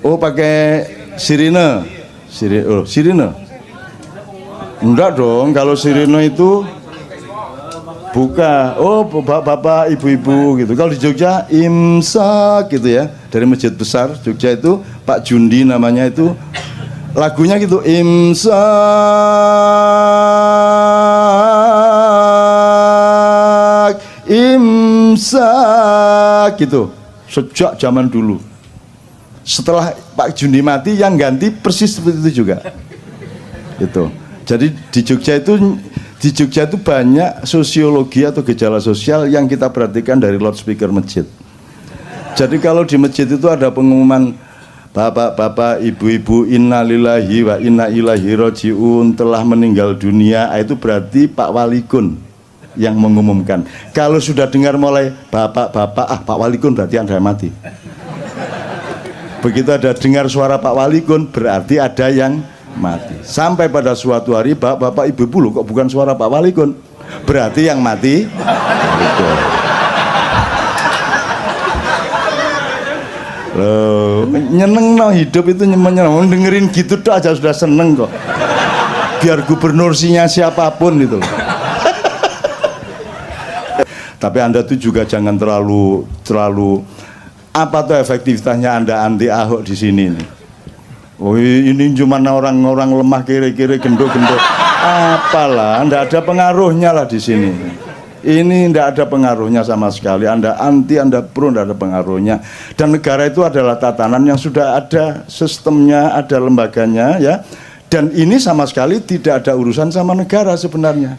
Oh pakai sirine. Sirine. Enggak dong, kalau sirine itu buka. Oh bapak ibu-ibu gitu. Kalau di Jogja imsak gitu ya. Dari masjid besar Jogja itu Pak Jundi namanya itu. Lagunya gitu imsak gitu. sejak zaman dulu. Setelah Pak Jundi mati, yang ganti persis seperti itu juga. Itu. Jadi di Jogja itu banyak sosiologi atau gejala sosial yang kita perhatikan dari loudspeaker masjid. Jadi kalau di masjid itu ada pengumuman bapak-bapak, ibu-ibu, innalillahi wa inna ilaihi rajiun telah meninggal dunia, itu berarti Pak Walikun yang mengumumkan. Kalau sudah dengar mulai bapak-bapak, Pak Walikun berarti Anda mati. Begitu ada dengar suara Pak Walikun berarti ada yang mati. Sampai pada suatu hari bapak ibu-ibu loh, kok bukan suara Pak Walikun, berarti yang mati Walikun. Loh, nyeneng no, hidup itu nyeneng. Dengerin gitu tuh aja sudah seneng kok. Biar gubernursinya siapapun itu. Tapi Anda tuh juga jangan terlalu apa tuh efektivitasnya Anda anti Ahok di sini nih. Oh, ini cuma orang-orang lemah kiri-kiri gendut-gendut. Apalah, Anda ada pengaruhnya lah di sini. Ini tidak ada pengaruhnya sama sekali. Anda anti, Anda pro, tidak ada pengaruhnya. Dan negara itu adalah tatanan yang sudah ada sistemnya, ada lembaganya, ya. Dan ini sama sekali tidak ada urusan sama negara sebenarnya.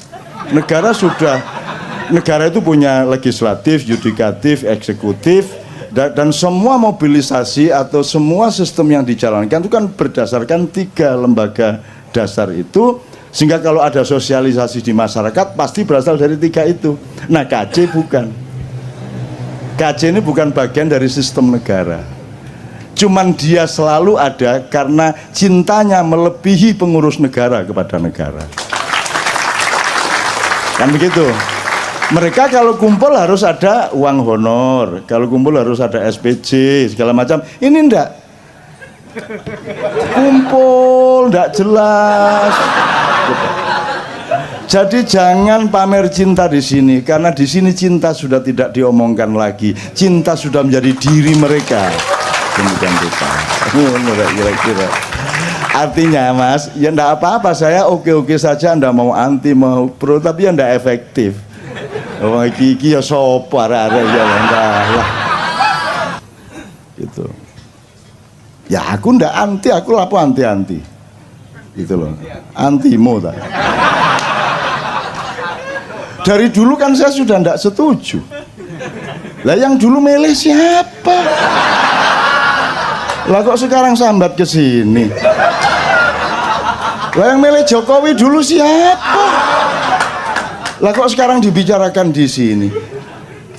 Negara itu punya legislatif, yudikatif, eksekutif, dan semua mobilisasi atau semua sistem yang dijalankan itu kan berdasarkan 3 lembaga dasar itu. Sehingga kalau ada sosialisasi di masyarakat pasti berasal dari 3 itu. Nah, KJ bukan. KJ ini bukan bagian dari sistem negara. Cuman dia selalu ada karena cintanya melebihi pengurus negara kepada negara. Kan begitu. Mereka kalau kumpul harus ada uang honor, kalau kumpul harus ada SPJ segala macam. Ini enggak. Kumpul enggak jelas. Jadi jangan pamer cinta di sini, karena di sini cinta sudah tidak diomongkan lagi. Cinta sudah menjadi diri mereka. Demikian kita. Kira-kira. Artinya Mas, ya enggak apa-apa, saya oke-oke saja Anda mau anti mau pro, tapi ya enggak efektif. Oh, iki ya sopo arek-arek ya enggak lah. Gitu. Ya aku ndak anti, aku lapo anti-anti. Gitu loh. Antimo tak. Dari dulu kan saya sudah ndak setuju. Lah yang dulu milih siapa? Lah kok sekarang sambat ke sini? Lah yang milih Jokowi dulu siapa? Lah kok sekarang dibicarakan di sini?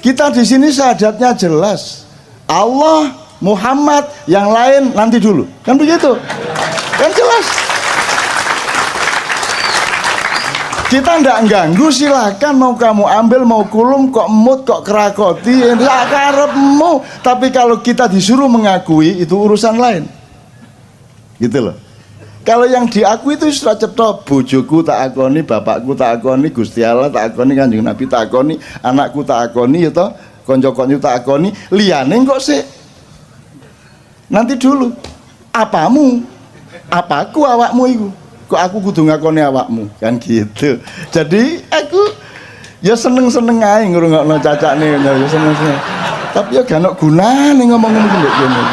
Kita di sini syahadatnya jelas. Allah, Muhammad, yang lain nanti dulu. Kan begitu? Kan jelas. Kita ndak ganggu, silakan mau kamu ambil, mau kulum, kok emut, kok kerakoti, ya karepmu. Tapi kalau kita disuruh mengakui itu urusan lain. Gitu loh. Kalau yang diakui itu sudah cetok, bojoku tak akoni, bapakku tak akoni, Gusti Allah tak akoni, Kanjeng Nabi tak akoni, anakku tak akoni, ya toh, konco-konco tak akoni, liyane kok sih. Nanti dulu. Apamu? Apaku awakmu itu? Kok aku kudu ngakoni awakmu? Kan gitu. Jadi aku ya seneng-seneng ae ngrungokno cacakne, ya seneng-seneng. Tapi ya gak ono gunane ngomong-ngomong ngene.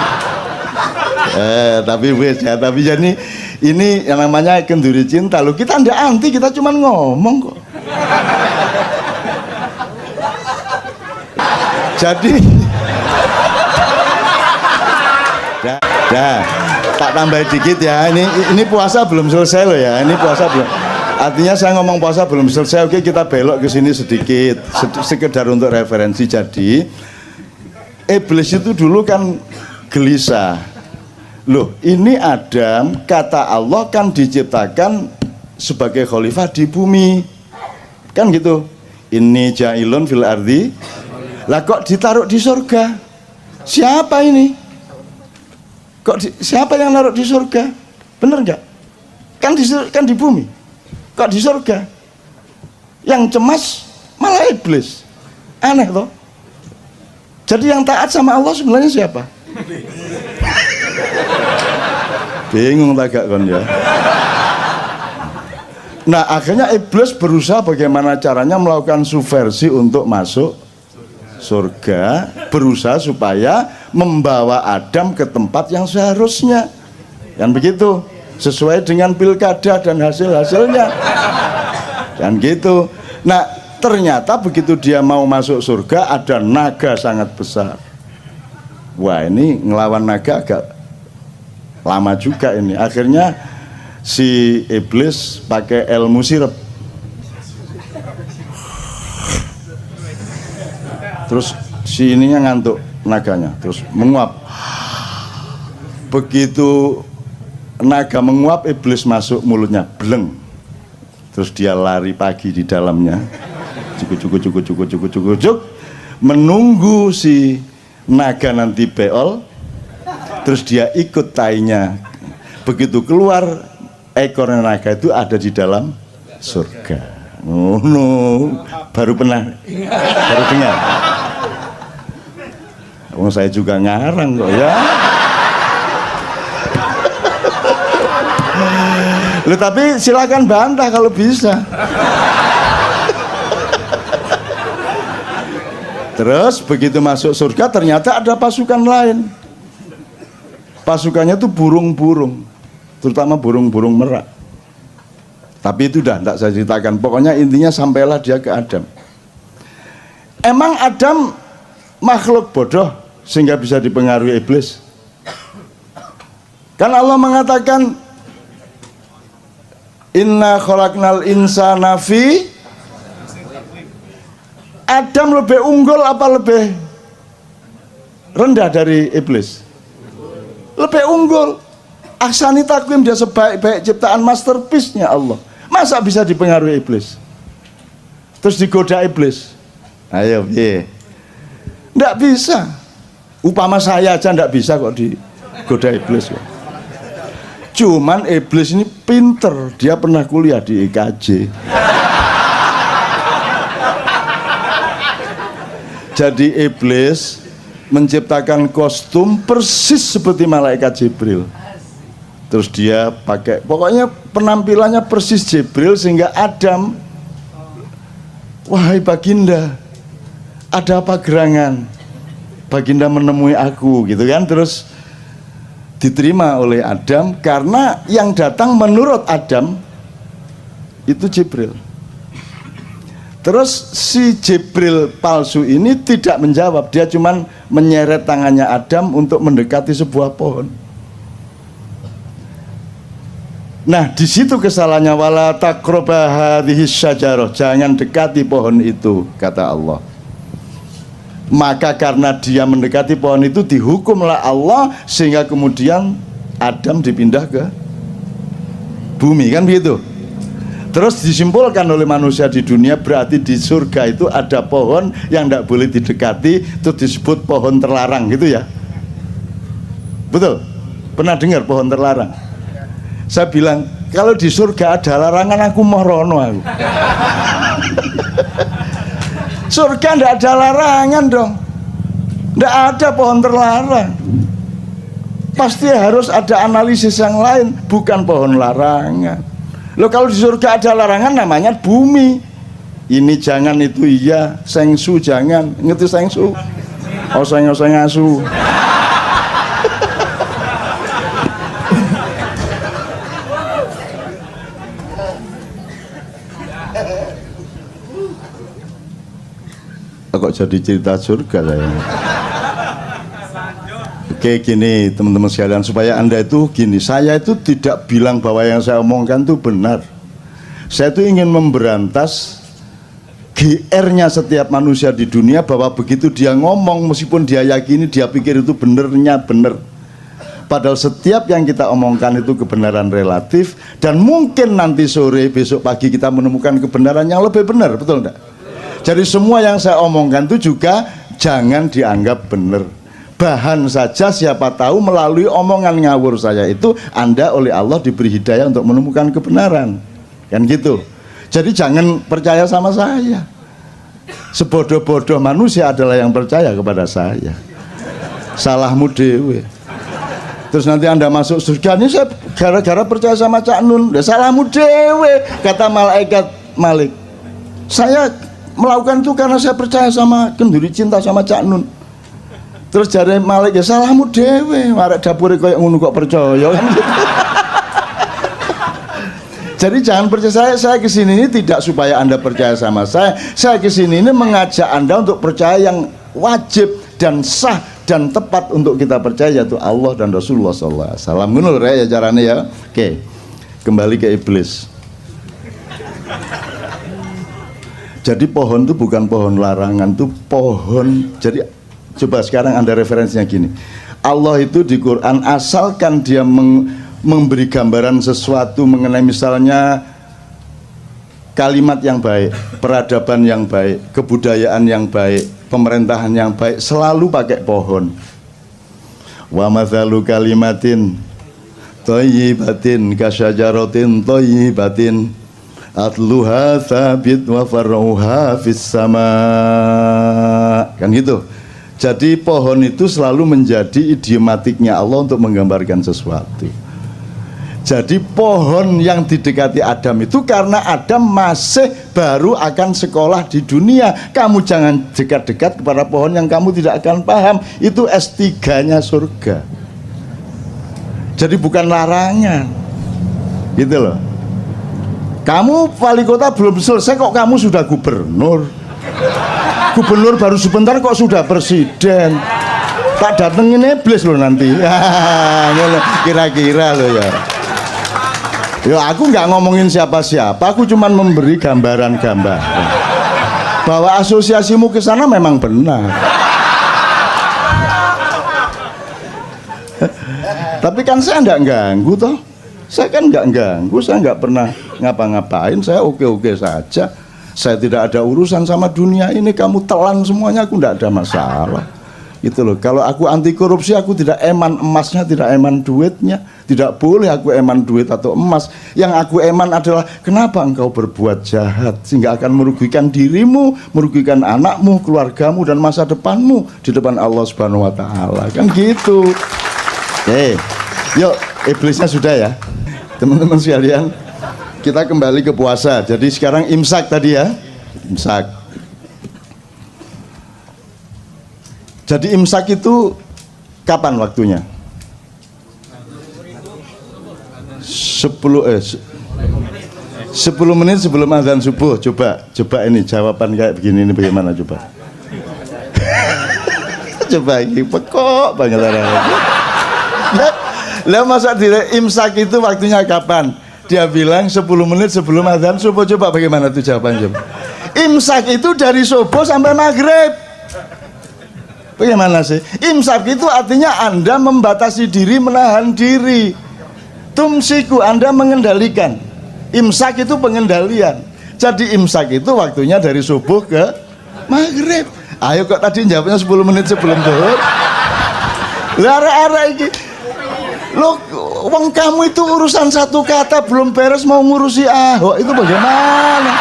Tapi wis ya, tapi jadi ini yang namanya kenduri cinta loh. Kita ndak anti, kita cuma ngomong kok. Jadi tak tambah dikit ya. Ini puasa belum selesai loh ya. Ini puasa belum. Artinya saya ngomong puasa belum selesai. Oke, kita belok ke sini sedikit, sekedar untuk referensi. Jadi iblis itu dulu kan gelisah. Loh, ini Adam, kata Allah kan diciptakan sebagai khalifah di bumi. Kan gitu. Inni ja'ilun fil ardi. Lah kok ditaruh di surga? Siapa ini? Siapa yang naruh di surga? Bener nggak? Kan di bumi. Kok di surga? Yang cemas malah iblis. Aneh toh. Jadi yang taat sama Allah sebenarnya siapa? Bingung tak gak kon ya. Nah akhirnya iblis berusaha bagaimana caranya melakukan subversi untuk masuk surga, berusaha supaya membawa Adam ke tempat yang seharusnya. Kan begitu, sesuai dengan pilkada dan hasil-hasilnya. Kan gitu. Nah, ternyata begitu dia mau masuk surga, ada naga sangat besar. Wah, ini ngelawan naga agak lama juga ini. Akhirnya si iblis pakai ilmu sirep. Terus si ininya ngantuk, naganya terus menguap. Begitu naga menguap, iblis masuk mulutnya, bleng. Terus dia lari pagi di dalamnya, cukup, menunggu si naga nanti beol. Terus dia ikut tainya. Begitu keluar, ekor naga itu ada di dalam surga. Oh no, baru dengar. Oh, saya juga ngarang kok ya. Loh, tapi silakan bantah kalau bisa. Terus begitu masuk surga ternyata ada pasukan lain. Pasukannya tuh burung-burung, terutama burung-burung merak. Tapi itu dah tidak saya ceritakan. Pokoknya intinya sampailah dia ke Adam. Emang Adam makhluk bodoh sehingga bisa dipengaruhi iblis? Kan Allah mengatakan inna khalaqnal insana fi. Adam lebih unggul apa lebih rendah dari iblis? Lebih unggul. Ahsani takwim, dia sebaik-baik ciptaan, masterpiece-nya Allah. Masa bisa dipengaruhi iblis? Terus digoda iblis? Ayo, nggak bisa. Upama saya aja nggak bisa kok digoda iblis kok. Cuman iblis ini pinter, dia pernah kuliah di IKJ. Jadi iblis menciptakan kostum persis seperti malaikat Jibril. Terus dia pakai, pokoknya penampilannya persis Jibril sehingga Adam, wahai Baginda, ada apa gerangan? Baginda menemui aku, gitu kan? Terus diterima oleh Adam karena yang datang menurut Adam itu Jibril. Terus si Jibril palsu ini tidak menjawab, dia cuman menyeret tangannya Adam untuk mendekati sebuah pohon. Nah, di situ kesalahannya, wala taqraba hadhihi syajarah, jangan dekati pohon itu, kata Allah. Maka karena dia mendekati pohon itu dihukumlah Allah sehingga kemudian Adam dipindah ke bumi, kan begitu. Terus disimpulkan oleh manusia di dunia, berarti di surga itu ada pohon yang tidak boleh didekati, itu disebut pohon terlarang, gitu ya. Betul? Pernah dengar pohon terlarang? Saya bilang, kalau di surga ada larangan aku mau rono aku. Surga tidak ada larangan dong. Tidak ada pohon terlarang. Pasti harus ada analisis yang lain, bukan pohon larangan. Loh, kalau di surga ada larangan namanya bumi. Ini jangan, itu iya, sengsu jangan. Ngerti sengsu? Oseng-oseng asu. Kok jadi cerita surga saya? Oke, gini teman-teman sekalian, supaya Anda itu gini, saya itu tidak bilang bahwa yang saya omongkan itu benar. Saya itu ingin memberantas GR-nya setiap manusia di dunia, bahwa begitu dia ngomong, meskipun dia yakini, dia pikir itu benernya bener. Padahal setiap yang kita omongkan itu kebenaran relatif, dan mungkin nanti sore, besok pagi kita menemukan kebenaran yang lebih benar, betul enggak? Jadi semua yang saya omongkan itu juga jangan dianggap benar. Bahan saja, siapa tahu melalui omongan ngawur saya itu Anda oleh Allah diberi hidayah untuk menemukan kebenaran. Kan gitu. Jadi jangan percaya sama saya. Sebodoh-bodoh manusia adalah yang percaya kepada saya. Salahmu dewe. Terus nanti Anda masuk surga, ini saya gara-gara percaya sama Cak Nun. Salahmu dewe, kata malaikat Malik. Saya melakukan itu karena saya percaya sama kenduri cinta sama Cak Nun. Terus jare Malik, ya salahmu dhewe, arek dapure koyo ngono kok percaya kan gitu. Jadi jangan percaya saya kesini ini tidak supaya Anda percaya sama saya kesini ini mengajak Anda untuk percaya yang wajib dan sah dan tepat untuk kita percaya, yaitu Allah dan Rasulullah sallallahu alaihi wasallam. Ngono lho ya carane ya. Oke. Kembali ke iblis. Jadi pohon itu bukan pohon larangan, itu pohon. Jadi coba sekarang Anda referensinya gini. Allah itu di Quran asalkan dia memberi gambaran sesuatu mengenai misalnya kalimat yang baik, peradaban yang baik, kebudayaan yang baik, pemerintahan yang baik, selalu pakai pohon. Wa mathalu kalimatin thayyibatin kasyajaratin thayyibatin atluha tsabit wa far'uha fis sama. Kan gitu. Jadi pohon itu selalu menjadi idiomatiknya Allah untuk menggambarkan sesuatu. Jadi pohon yang didekati Adam itu karena Adam masih baru akan sekolah di dunia. Kamu jangan dekat-dekat kepada pohon yang kamu tidak akan paham. Itu S3-nya surga. Jadi bukan larangan. Gitu loh. Kamu wali kota belum selesai kok kamu sudah gubernur. Gubernur baru sebentar kok sudah presiden. Tak datengin iblis loh nanti. Kira-kira loh ya. Ya aku nggak ngomongin siapa-siapa, aku cuma memberi gambaran-gambar bahwa asosiasimu ke sana memang benar. Tapi kan saya nggak ganggu toh. Saya kan nggak ganggu, saya nggak pernah ngapa-ngapain, saya oke-oke saja. Saya tidak ada urusan sama dunia ini, kamu telan semuanya, aku nggak ada masalah. Gitu loh. Kalau aku anti korupsi, aku tidak eman emasnya, tidak eman duitnya. Tidak boleh aku eman duit atau emas. Yang aku eman adalah kenapa engkau berbuat jahat sehingga akan merugikan dirimu, merugikan anakmu, keluargamu dan masa depanmu di depan Allah Subhanahu wa taala. Kan gitu. Oke. Yuk, iblisnya sudah ya. Teman-teman sekalian, kita kembali ke puasa. Jadi sekarang imsak tadi ya. Imsak. Jadi imsak itu kapan waktunya? 10 menit sebelum azan subuh. Coba ini jawaban kayak begini ini bagaimana coba? Coba ini pekok banget lah masa dire imsak itu waktunya kapan? Dia bilang 10 menit sebelum azan subuh. Coba bagaimana tuh jawabannya? Imsak itu dari subuh sampai maghrib. Bagaimana sih? Imsak itu artinya Anda membatasi diri, menahan diri. Tumsiku, Anda mengendalikan. Imsak itu pengendalian. Jadi imsak itu waktunya dari subuh ke maghrib. Ayo kok tadi jawabnya 10 menit sebelum zuhur. Lara-ara ini. Loh, wong kamu itu urusan satu kata belum beres mau ngurusi Ahok, itu bagaimana?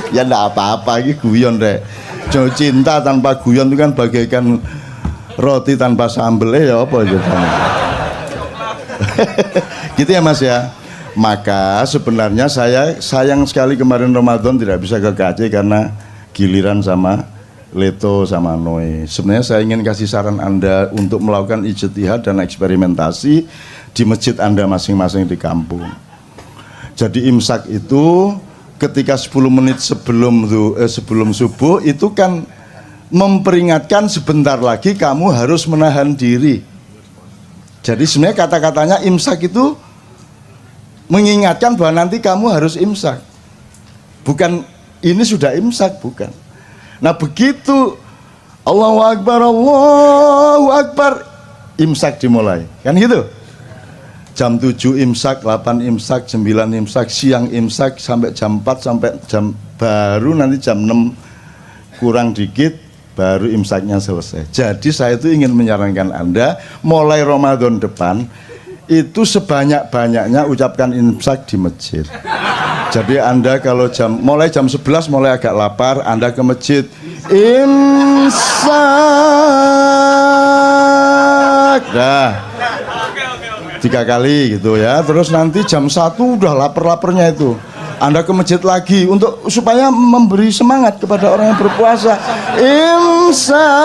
Ya enggak apa-apa, ini guyon deh. Jauh cinta tanpa guyon itu kan bagaikan roti tanpa sambel ya apa gitu. Gitu ya Mas ya. Maka sebenarnya saya sayang sekali kemarin Ramadan tidak bisa ke KC karena giliran sama Leto sama Noe. Sebenarnya saya ingin kasih saran Anda untuk melakukan ijtihad dan eksperimentasi di masjid Anda masing-masing di kampung. Jadi imsak itu ketika 10 menit sebelum subuh itu kan memperingatkan sebentar lagi kamu harus menahan diri. Jadi sebenarnya kata-katanya imsak itu mengingatkan bahwa nanti kamu harus imsak. Bukan ini sudah imsak, bukan. Nah begitu Allahu Akbar, imsak dimulai. Kan gitu? Jam 7 imsak, 8 imsak, 9 imsak, siang imsak sampai jam 4 sampai jam baru nanti jam 6 kurang dikit baru imsaknya selesai. Jadi saya itu ingin menyarankan Anda mulai Ramadan depan itu sebanyak-banyaknya ucapkan imsak di masjid. Jadi Anda kalau mulai jam 11 mulai agak lapar, Anda ke masjid imsak. Dah. 3 kali gitu ya. Terus nanti jam 1 udah lapar-laparnya itu. Anda ke masjid lagi untuk supaya memberi semangat kepada orang yang berpuasa. Imsak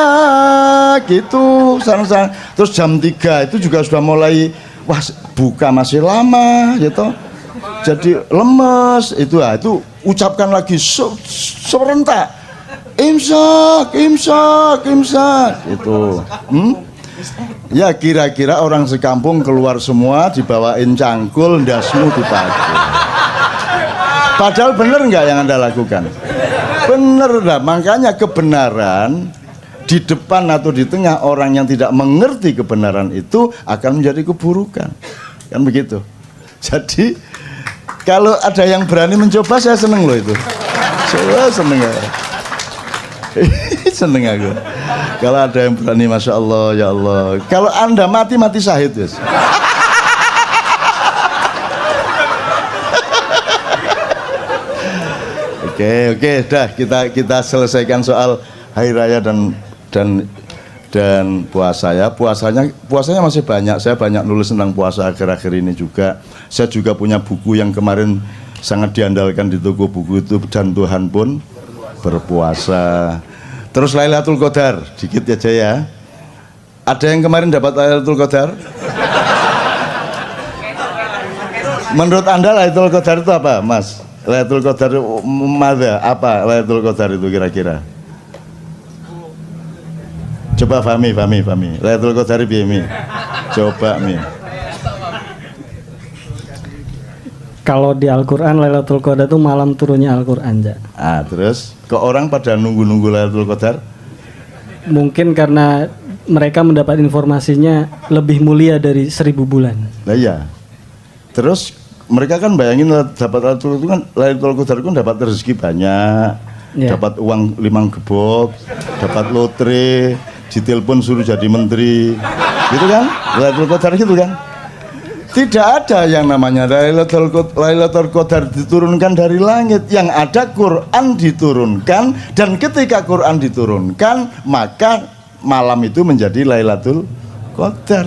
itu sana. Terus jam 3 itu juga sudah mulai wah buka masih lama gitu. Jadi lemes itu ucapkan lagi serentak. Imsak itu. Ya kira-kira orang sekampung keluar semua dibawain cangkul ndasmu dipakai. Padahal benar nggak yang Anda lakukan? Benar lah, makanya kebenaran di depan atau di tengah orang yang tidak mengerti kebenaran itu akan menjadi keburukan. Kan begitu. Jadi kalau ada yang berani mencoba saya seneng loh itu. Saya seneng ya. Seneng aku. Kalau ada yang berani, masya Allah, ya Allah. Kalau Anda mati syahid yes. Oke, dah kita selesaikan soal hari raya dan puasa ya. Puasanya masih banyak. Saya banyak nulis tentang puasa akhir-akhir ini juga. Saya juga punya buku yang kemarin sangat diandalkan di toko buku itu, dan Tuhan pun berpuasa. Terus Lailatul Qadar, dikit aja ya. Ada yang kemarin dapat Lailatul Qadar? Menurut Anda Lailatul Qadar itu apa, Mas? Lailatul Qadar apa Lailatul Qadar itu kira-kira? Coba Fami. Lailatul Qadar piye mi? Coba mi. Kalau di Al-Qur'an Lailatul Qadar itu malam turunnya Al-Qur'an, ja. Terus kok orang pada nunggu Lailatul Qadar? Mungkin karena mereka mendapat informasinya lebih mulia dari 1000 bulan. Nah iya. Terus mereka kan bayangin dapat Lailatul Qadar itu dapat rezeki banyak, dapat uang 5 gebok, dapat lotre, ditelepon suruh jadi menteri, gitu kan? Lailatul Qadar gitu kan? Tidak ada yang namanya Lailatul Qadar diturunkan dari langit. Yang ada Quran diturunkan, dan ketika Quran diturunkan maka malam itu menjadi Lailatul Qadar.